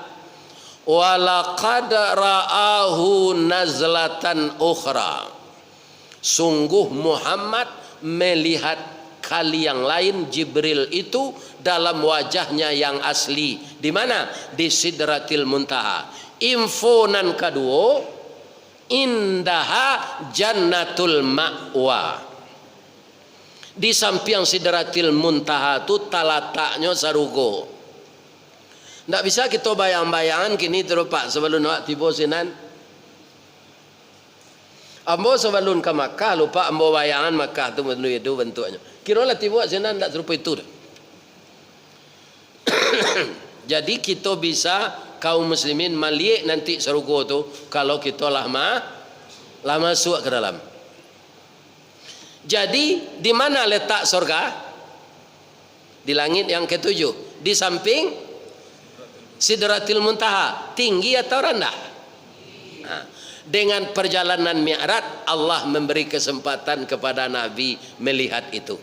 Walaqad ra'ahu nazlatan ukhra. Sungguh Muhammad melihat kali yang lain Jibril itu dalam wajahnya yang asli. Di mana? Di Sidratil Muntaha. Info nan kedua, indaha jannatul ma'wa. Di samping Sidratil Muntaha itu talataknya sarugo. Tak bisa kita bayang-bayangan kini terus Pak sebelum nak tiba sinan. Ambo sebelum ke Makkah lupa ambo bayangan Makkah tu bentuknya. Kira-kira tiba sinan tak serupa itu. Jadi kita bisa kaum muslimin melihat nanti surga tu kalau kita lah masuk ke dalam. Jadi di mana letak surga? Di langit yang ketujuh, di samping Sidratil Muntaha. Tinggi atau rendah? Nah, dengan perjalanan Mi'raj Allah memberi kesempatan kepada Nabi melihat itu.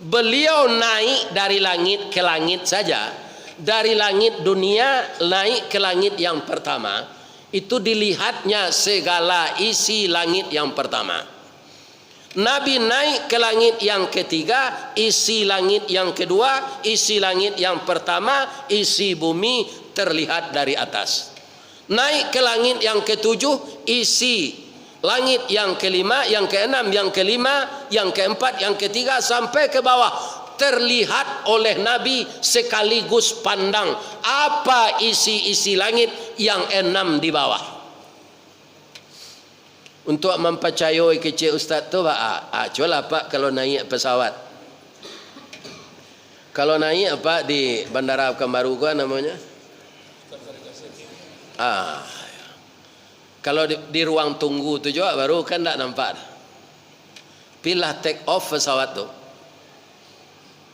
Beliau naik dari langit ke langit saja, dari langit dunia naik ke langit yang pertama, itu dilihatnya segala isi langit yang pertama. Nabi naik ke langit yang ketiga, isi langit yang kedua, isi langit yang pertama, isi bumi terlihat dari atas. naik ke langit yang ketujuh, isi langit yang kelima, yang keenam, yang kelima, yang keempat, yang ketiga sampai ke bawah, terlihat oleh Nabi sekaligus pandang apa isi-isi langit yang enam di bawah. Untuk mempercayai kecil Ustaz tu Pak, coba Pak kalau naik pesawat. Kalau naik apa di Bandara Pekanbaru gua namanya? Kalau di ruang tunggu tu juga baru kan tak nampak. Pilih take off pesawat tu.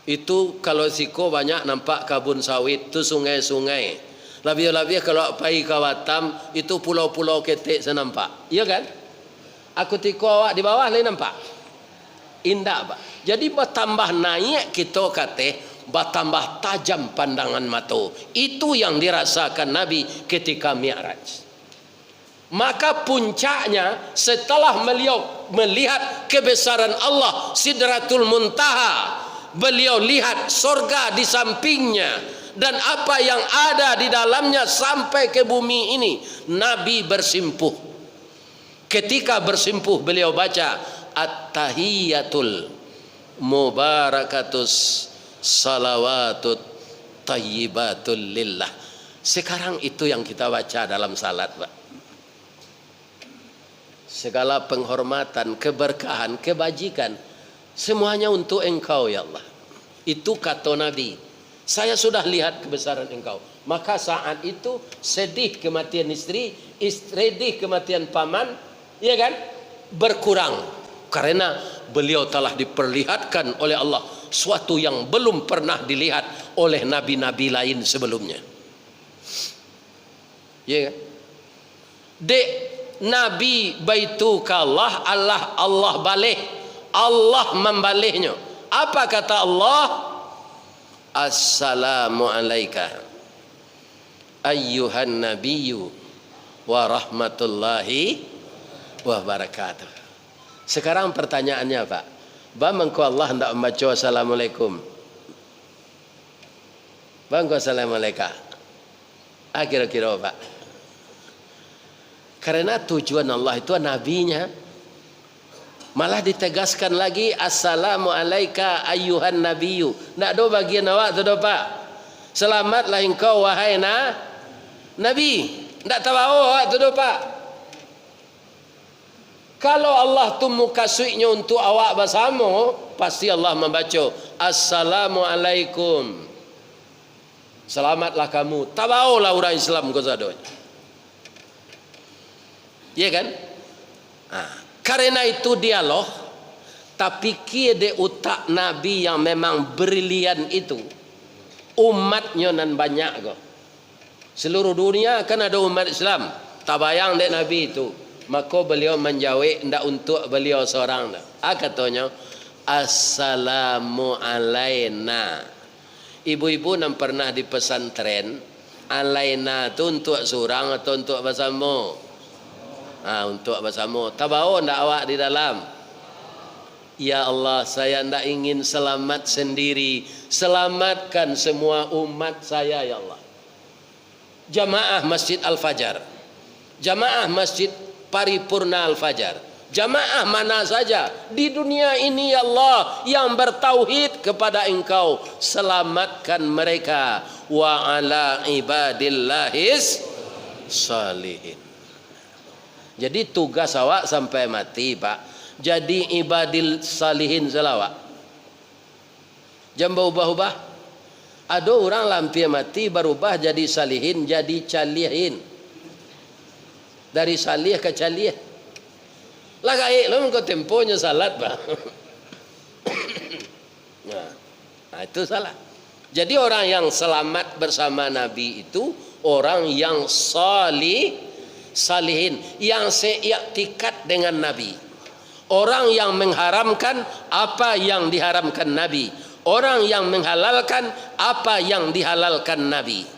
Itu kalau siko banyak nampak kabun sawit tu, sungai-sungai. Lebih-lebih kalau pergi ke Batam itu pulau-pulau ketek saya nampak. Iya kan? Aku tiko awak di bawah lain nampak. Indah Pak. Jadi bertambah naik kita kata, bertambah tajam pandangan mata. Itu yang dirasakan Nabi ketika Mi'raj. Maka puncaknya setelah beliau melihat kebesaran Allah Sidratul Muntaha, beliau lihat sorga di sampingnya dan apa yang ada di dalamnya sampai ke bumi ini. Nabi bersimpuh. Ketika bersimpuh beliau baca At-Tahiyyatul Mubarakatus Salawatut Tayyibatul Lillah. Sekarang itu yang kita baca dalam salat Pak. Segala penghormatan, keberkahan, kebajikan semuanya untuk engkau ya Allah. Itu kata Nabi. Saya sudah lihat kebesaran engkau. Maka saat itu sedih kematian istri, sedih kematian paman, ya kan? Berkurang. Karena beliau telah diperlihatkan oleh Allah suatu yang belum pernah dilihat oleh nabi-nabi lain sebelumnya. Ya kan? Dek Nabi baitukallah, Allah balik, Allah membaliknya. Apa kata Allah? Assalamu alayka ayyuhan nabiyyu wa rahmatullahi wa barakatuh. Sekarang pertanyaannya Pak, bagaimana Allah hendak membaca assalamualaikum? Bagaimana assalamualaikum? Kira-kira Pak. Karena tujuan Allah itu nabinya. Malah ditegaskan lagi assalamu alayka ayyuhan nabiyyu. Nak do bagian awak tu do Pak. Selamatlah engkau wahai nabi. Ndak tahu awak tu do Pak. Kalau Allah tu muka suiknya untuk awak bersama, pasti Allah membaca assalamu alaikum. Selamatlah kamu. Tabaolah orang Islam kau sadonya. Ya kan? Karena itu dialog, tapi kia de utak Nabi yang memang brilian itu, umatnya nan banyak kok. Seluruh dunia kan ada umat Islam. Tak bayang dek Nabi itu. Maka beliau menjawab ndak untuk beliau seorang dah. Katanya assalamu alaina. Ibu-ibu yang pernah di pesantren, alaina itu untuk seorang atau untuk bersama? Untuk bersama. Tabaho ndak awak di dalam? Ya Allah, saya ndak ingin selamat sendiri. Selamatkan semua umat saya ya Allah. Jamaah Masjid Al-Fajar, jamaah Masjid Paripurna Al-Fajar, jamaah mana saja di dunia ini ya Allah yang bertauhid kepada engkau, selamatkan mereka. Wa ala ibadillahis salihin. Jadi tugas awak sampai mati Pak, jadi ibadil salihin selawat. Jangan berubah-ubah. Ada orang lampir mati berubah jadi salihin, jadi calihin. Dari salih ke calih. Lah kayak lo kau temponya salat Pak. Nah, itu salah. Jadi orang yang selamat bersama Nabi itu orang yang salihin, yang seiktikat dengan Nabi. Orang yang mengharamkan apa yang diharamkan Nabi. Orang yang menghalalkan apa yang dihalalkan Nabi.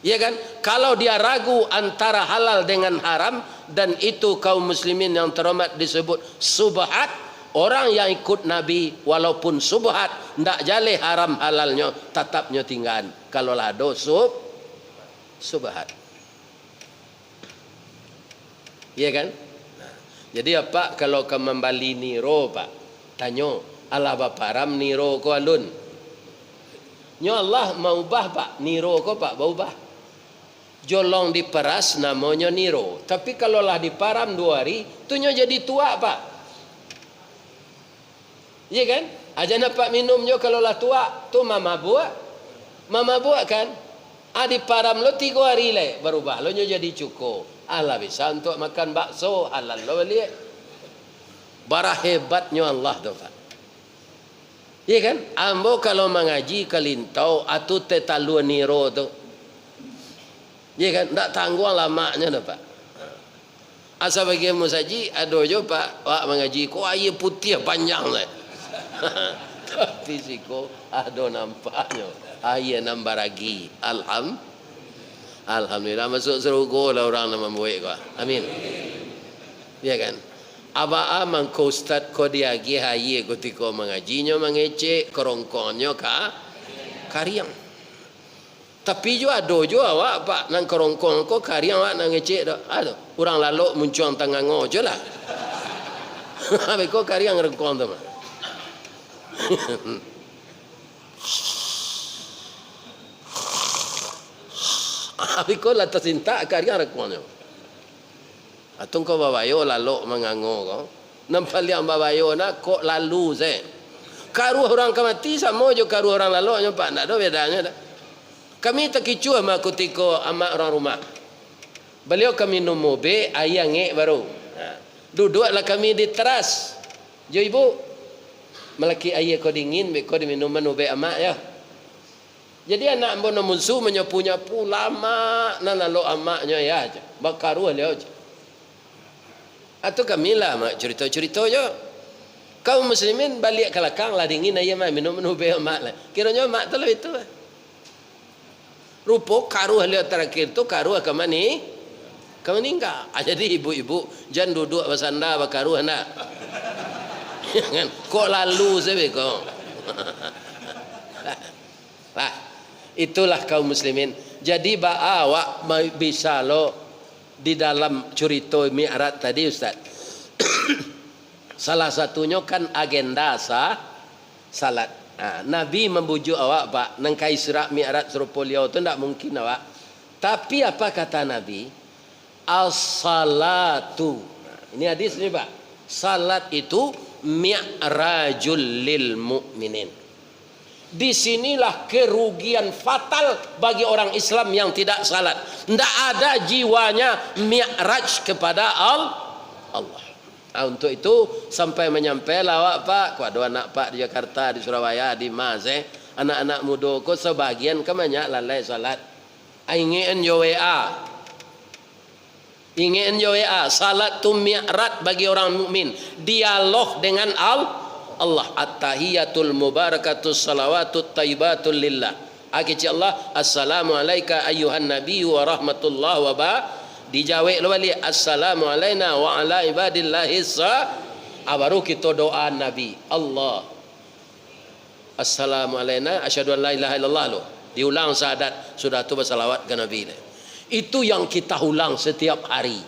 Ya kan? Kalau dia ragu antara halal dengan haram, dan itu kaum muslimin yang terhormat disebut subhat, orang yang ikut Nabi walaupun subhat, ndak jale haram halalnya, tetapnya tinggal. Kalau lah do subhat. Iya kan? Nah, jadi apa kalau ke membali niro pak? Tanyo, ala baparam niro ko alun. Nyo Allah mau ubah pak, niro ko pak bau ubah. Jolong diperas namanya niro. Tapi kalau lah diparam 2 hari, tu nyo jadi tua pak. Iya kan? Aja nak minumnya kalau lah tua, tu mama buat. Mama buat kan? Diparam lo 3 hari le berubah. Lo nyo jadi cukup. Allah bisa untuk makan bakso halal lo lihat. Bara hebatnya Allah tu pak. Iya kan? Ambo kalau mengaji kalintau atu tetalu niro tu. Iya kan? Tak tangguh lamanya tu pak. Asa bagi musaji ado jo pak. Wak mengaji ko aye putih panjang le. Tapi siko ado nampaknya aye nambah lagi. Alhamdulillah masuk surga lah orang nama buat ko. Amin. Iya kan? Aba amang ko ustad ko diagi haye ketika mengajinya mengecek kerongkonnya kariang. Tapi juga ada juga awak pak nang kerongkong ko kariang awak nang ngecek dah. Aduh, orang lalu muncul tangan ngojo lah. Habis ko kariang rengkong tu mah. Habis ko lah tersinta kariang rengkongnya. Atung ko babayo lalu mengango ko. Nampak liang babayo nak kok lalu saya. Karu orang kemati sama jo karu orang lalu nyo pak nak ada bedanya dah. Kami terkicu sama kutiko ama orang rumah. Beliau kami numobe ayah ngek baru. Duduklah kami di teras. Jo ibu, melaki ayah kau dingin, kau diminum numobe ama ya. Jadi anak ambo namunsu menyapu-nyapu lama, nalalo amaknya ya aja. Bakaru dia aja. Atau kami lah mak cerita-cerita je. Kaum muslimin balik ke belakang lah dingin ayah mak minum numobe amak lah. Kiranya mak tu lah itu. Rupo karuh lihat terakhir tu karuh ke mana? Ke meninggal. Jadi ibu-ibu jangan duduk bersandar bakaruh nak. Kan? Kok lalu sebe kok. Lah, itulah kaum muslimin. Jadi awak bisa lo di dalam cerita Mi'raj tadi Ustaz. Salah satunya kan agenda salat. Nabi membujuk awak pak nangkai Isra Mi'raj serupa liau tu tak mungkin awak. Tapi apa kata Nabi? As-salatu. Ini hadis ni pak. Salat itu mi'rajul lil mu'minin. Disinilah kerugian fatal bagi orang Islam yang tidak salat. Tidak ada jiwanya mi'raj kepada Allah. Untuk itu sampai menyampai lawak pak, ku ada anak pak di Jakarta, di Surabaya, di Mas anak-anak muda ku sebagian kebanyak lalai salat. Ingin WA. Ingin WA, salat tu mi'raj bagi orang mukmin. Dialog dengan Allah. At-tahiyatul mubarakatus salawatut thayyibatul lillah. Akici Allah, assalamu alayka ayyuhan nabiyyu wa rahmatullahi wa barakatuh. Dijawab balik assalamu alaina wa ala ibadillahi baru kita doa Nabi Allah assalamu alaina asyhadu an la ilaha illallah lo diulang syahadat sudah tu bersalawat ke Nabi itu yang kita ulang setiap hari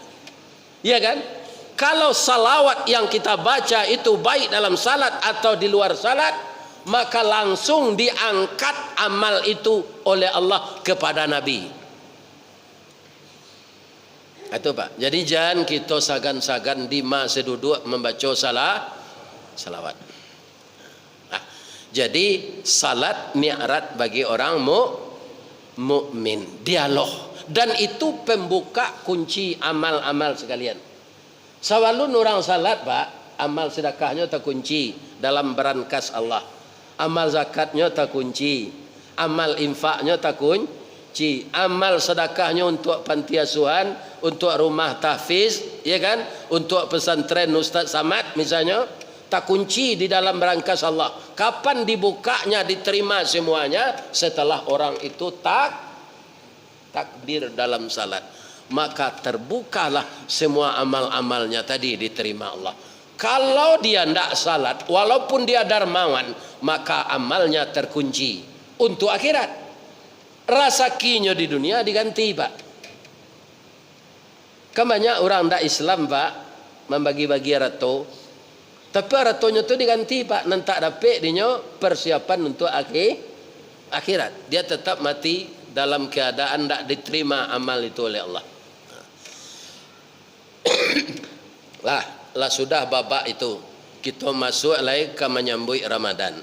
ya kan kalau salawat yang kita baca itu baik dalam salat atau di luar salat maka langsung diangkat amal itu oleh Allah kepada Nabi. Itu pak. Jadi jangan kita sagan-sagan di masa duduk membaca salawat. Jadi salat mi'raj bagi orang mukmin. Dialog. Dan itu pembuka kunci amal-amal sekalian. Sawalun orang salat pak, amal sedekahnya terkunci dalam berangkas Allah. Amal zakatnya terkunci. Amal infaknya terkunci. Amal sedekahnya untuk panti asuhan, untuk rumah tahfiz, ya kan? Untuk pesantren Ustaz Samad misalnya, tak kunci di dalam berangkas Allah. Kapan dibukanya diterima semuanya? Setelah orang itu takbir dalam salat. Maka terbukalah semua amal-amalnya tadi diterima Allah. Kalau dia tidak salat, walaupun dia dermawan, maka amalnya terkunci untuk akhirat. Rasakinya di dunia diganti pak. Kan banyak orang tak Islam Pak membagi-bagi rato. Tapi ratonya tu diganti Pak, nanti dapat dia persiapan untuk akhirat. Dia tetap mati dalam keadaan tak diterima amal itu oleh Allah. lah sudah babak itu kita masuk lagi ke menyambut Ramadan.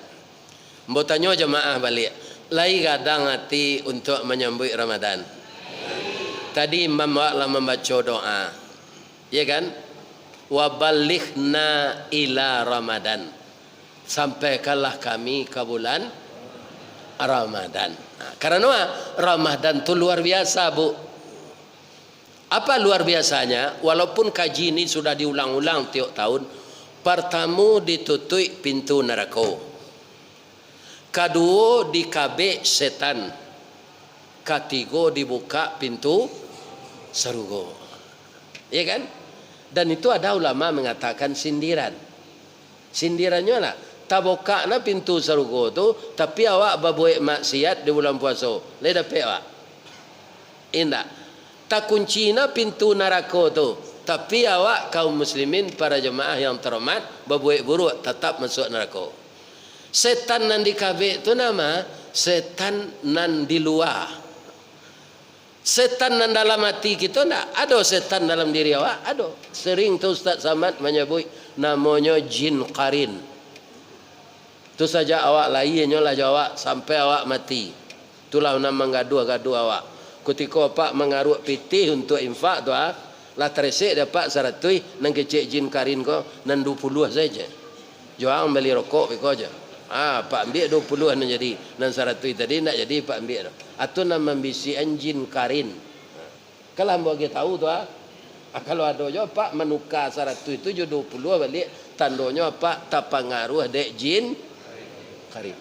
Mbok tanya jemaah balik, lagi kadang hati untuk menyambut Ramadan. Tadi imam lah membaca doa, ya kan? Wabalighna ila Ramadan, sampaikanlah kami ke bulan Ramadan. Karena Ramadan itu luar biasa Bu. Apa luar biasanya? Walaupun kaji ini sudah diulang-ulang tiap tahun. Pertama ditutup pintu neraka, kedua dikabik setan, ketiga dibuka pintu surga, ya kan? Dan itu ada ulama mengatakan sindirannya lah, tak buka na pintu surga tu, tapi awak berbuat maksiat di bulan puasa, le dapat awak indah. Tak kunci na pintu neraka tu, tapi awak kaum muslimin para jemaah yang terhormat berbuat buruk tetap masuk neraka. Setan nan dikabik tu nama setan nan di luar. Setan nan dalam hati kita tak ada. Setan dalam diri awak ada. Sering tu Ustaz Samad menyebut namanya jin qarin. Tu saja awak lainnya lah jawab sampai awak mati. Itulah nama gaduh-gaduh awak. Ketika pak mengaruk pitih untuk infak tu lah teresik dapat 100 nang kecik jin karin ko nan 20 saja. Jual beli rokok piko aja. Pak ambil 20 nan jadi nan 100 tadi nak jadi pak ambil. Atau nama bisi jin karin. Kalau hamba kita tahu tu kalau ada jo pak menukar 100 itu jo 20 balik tandonya pak tak pengaruh dek jin karin.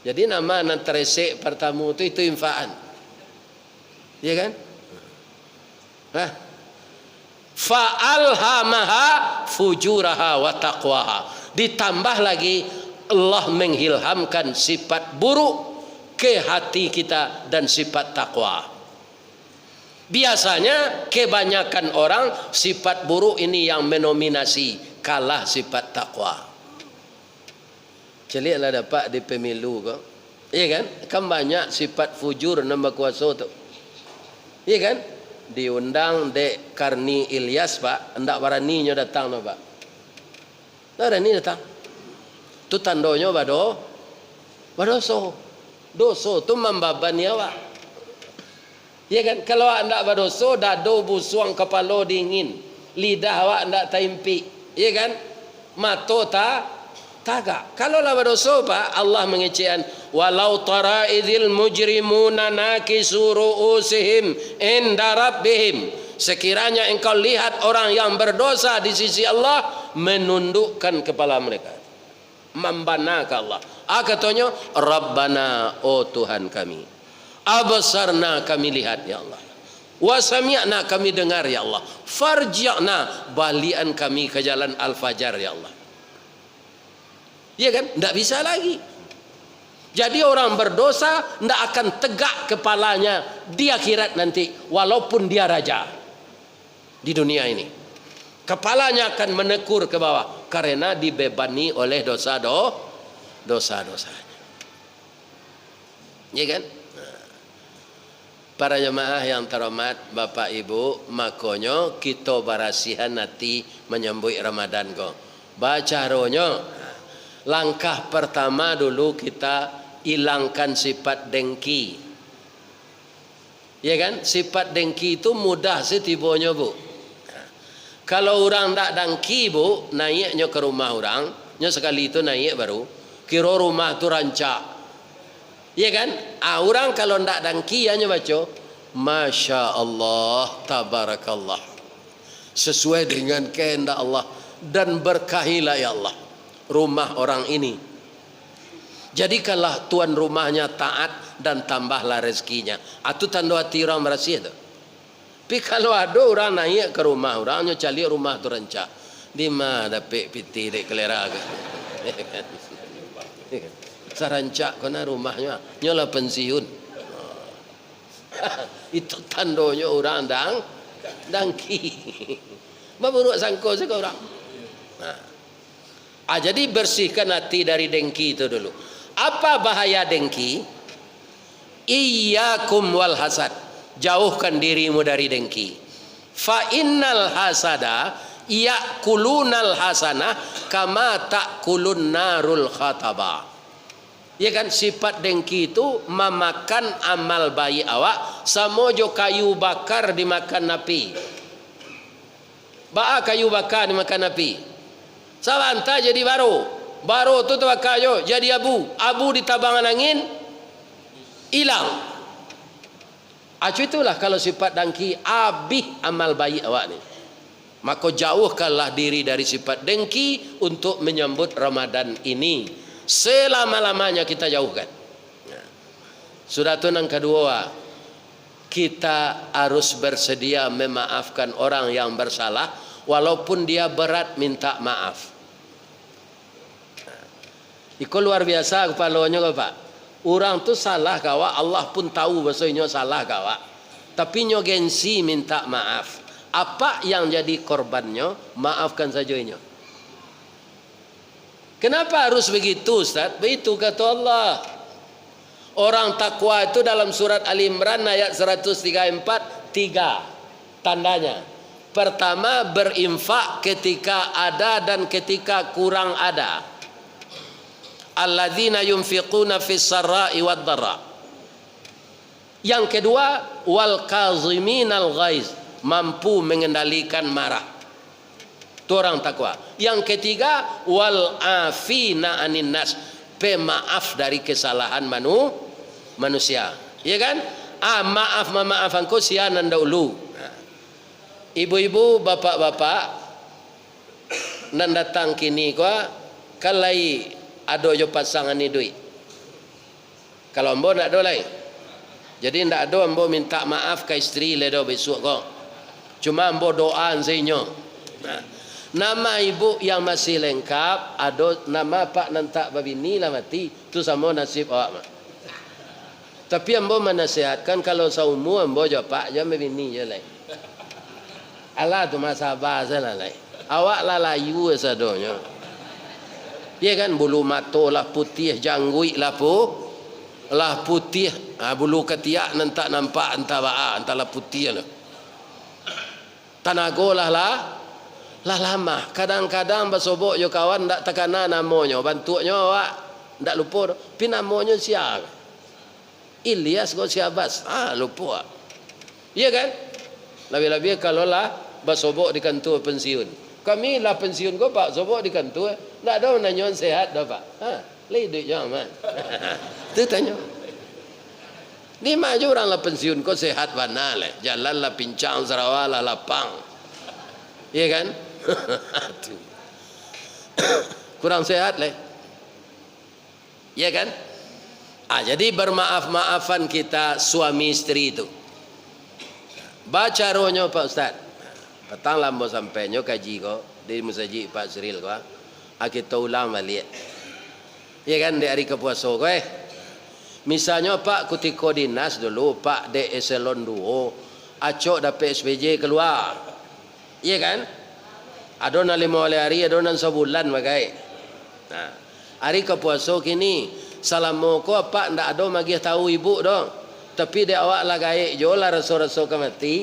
Jadi nama nan teresik pertama itu infaan. Ya kan? Fa'alhamaha fujuraha wa taqwaha. Ditambah lagi Allah menghilhamkan sifat buruk ke hati kita dan sifat takwa. Biasanya kebanyakan orang sifat buruk ini yang mendominasi, kalah sifat takwa. Celiklah dapat di pemilu kau. Iya kan? Kan banyak sifat fujur nama kuasa tu. Iya kan? Diundang Dek Karni Ilyas Pak, hendak beraninya datang no Pak. Tak berani datang. Tu tandonya badoso. Doso tu membabani awak. Iya kan? Kalau awak hendak badoso, dado busuang kepala dingin, lidah awak hendak taimpi. Iya kan? Mato tagak. Kalau lah berdosa Pak, Allah mengecekan walau tara idzil mujrimuna nakisu ru'usihim inda rabbihim. Sekiranya engkau lihat orang yang berdosa di sisi Allah menundukkan kepala mereka, membana ke Allah. Katanya Rabbana, oh Tuhan kami, absarna, kami lihat ya Allah, wa sami'na, kami dengar ya Allah, farji'na, balian kami ke jalan al-fajar ya Allah. Ya kan? Tidak bisa lagi. Jadi orang berdosa tidak akan tegak kepalanya di akhirat nanti, walaupun dia raja di dunia ini. Kepalanya akan menekur ke bawah karena dibebani oleh dosa-dosanya. Ya kan? Para jemaah yang terhormat, Bapak Ibu, makanya kita berasihan nanti menyambut Ramadan kok. Baca rohnya. Langkah pertama dulu kita hilangkan sifat dengki. Ya kan? Sifat dengki itu mudah setibanya Bu. Kalau orang tak dengki Bu, naiknya ke rumah orang, sekali itu naik baru, kira rumah itu rancak. Ya kan? Orang kalau tak dengki hanya baca, Masya Allah, Tabarakallah. Sesuai dengan kehendak Allah dan berkahilah ya Allah rumah orang ini. Jadikanlah tuan rumahnya taat dan tambahlah rezekinya. Itu tanda hati orang merasi itu. Tapi kalau ada orang naik ke rumah orangnya cari rumah tu rancak, di mana dapat piti dek kelera ke? Sarancak kena rumahnya, nyolah pensiun. Itu tandanya orang dengki. Baru sangko sih orang. Jadi bersihkan hati dari dengki itu dulu. Apa bahaya dengki? Iyyakum wal hasad. Jauhkan dirimu dari dengki. Fa innal hasada ya'kulunal hasanah kama ta'kulun narul khataba. Ya kan, sifat dengki itu memakan amal baik awak samojo kayu bakar dimakan api. Kayu bakar dimakan api. Sawanta jadi baro. Baro tu kayu jadi abu. Abu di tabangan angin hilang. Itulah kalau sifat dengki habis amal baik awak ni. Maka jauhkanlah diri dari sifat dengki untuk menyambut Ramadan ini. Selama-lamanya kita jauhkan. Sudah tu yang kedua, kita harus bersedia memaafkan orang yang bersalah walaupun dia berat minta maaf. Itu luar biasa kepalanya Pak. Orang tu salah kawa, Allah pun tahu bahasanya salah kawa. Tapi nyo gengsi minta maaf. Apa yang jadi korbannya? Maafkan saja inyo. Kenapa harus begitu Ustaz? Begitu kata Allah. Orang takwa itu dalam surat Ali Imran ayat 134 tiga tandanya. Pertama, berinfak ketika ada dan ketika kurang ada. Alladzina yunfiquna fis sarra'i wad dharra. Yang kedua, wal kaziminal ghaiz, mampu mengendalikan marah. Itu orang takwa. Yang ketiga, wal afina anin nas, pemaaf dari kesalahan manusia. Ya kan? Maafan ko sianan dahulu. Ibu-ibu, bapak-bapak nan datang kini ko kalai ado jo pasangan ni duit. Kalau ambo nak do lain. Jadi ndak do ambo minta maaf ke isteri le do besok ko. Cuma ambo doa zenyo. Nama ibu yang masih lengkap, ada nama pak nantak babini lah mati, tu sama nasib awak mak. Tapi ambo menasihatkan kalau saumu ambo jo pak jo babini je lain. Allah tu masa bahasa lah lain. Awak lah layu sadonya. Dia kan bulu mato lah putih, janggui lah putih, bulu ketiak nantak nampak antara antara putih lah. Tanago lah lama. Kadang-kadang basobok yo kawan ndak tekana namanya, bantuknya awak ndak lupa. Pi namanya siapa? Ilyas go Siabas. Lupa. Iya kan? Lebih-lebih kalau lah basobok di kantor pensiun. Kami lah pensiun go Pak, sobok di kantor. Ndak ada nanyon sehat dah Pak. Lei duit jangan. Tu tanya. Di maju orang lah pensiun ko sehat mana le. Jalan lah pincang Sarawak lah lapang. Iya kan? Kurang sehat le. Ya kan? Jadi bermaaf-maafan kita suami istri itu. Baca rohnya Pak Ustaz. Petang lambo sampai nyo kaji ko di musajid Pak Sril ko. Kita ulang balik. Ya kan di hari kepuasa ko Misalnya Pak kutiko dinas dulu Pak de eselon 2 acok dapat SPJ keluar. Iya kan? Adonan 5 hari, adonan sebulan bagai. Nah, hari kepuasa kini salamu ko Pak ndak ada magi tahu ibu dong. Tapi dia awak lah gaik jo lah rasa-rasa ke mati.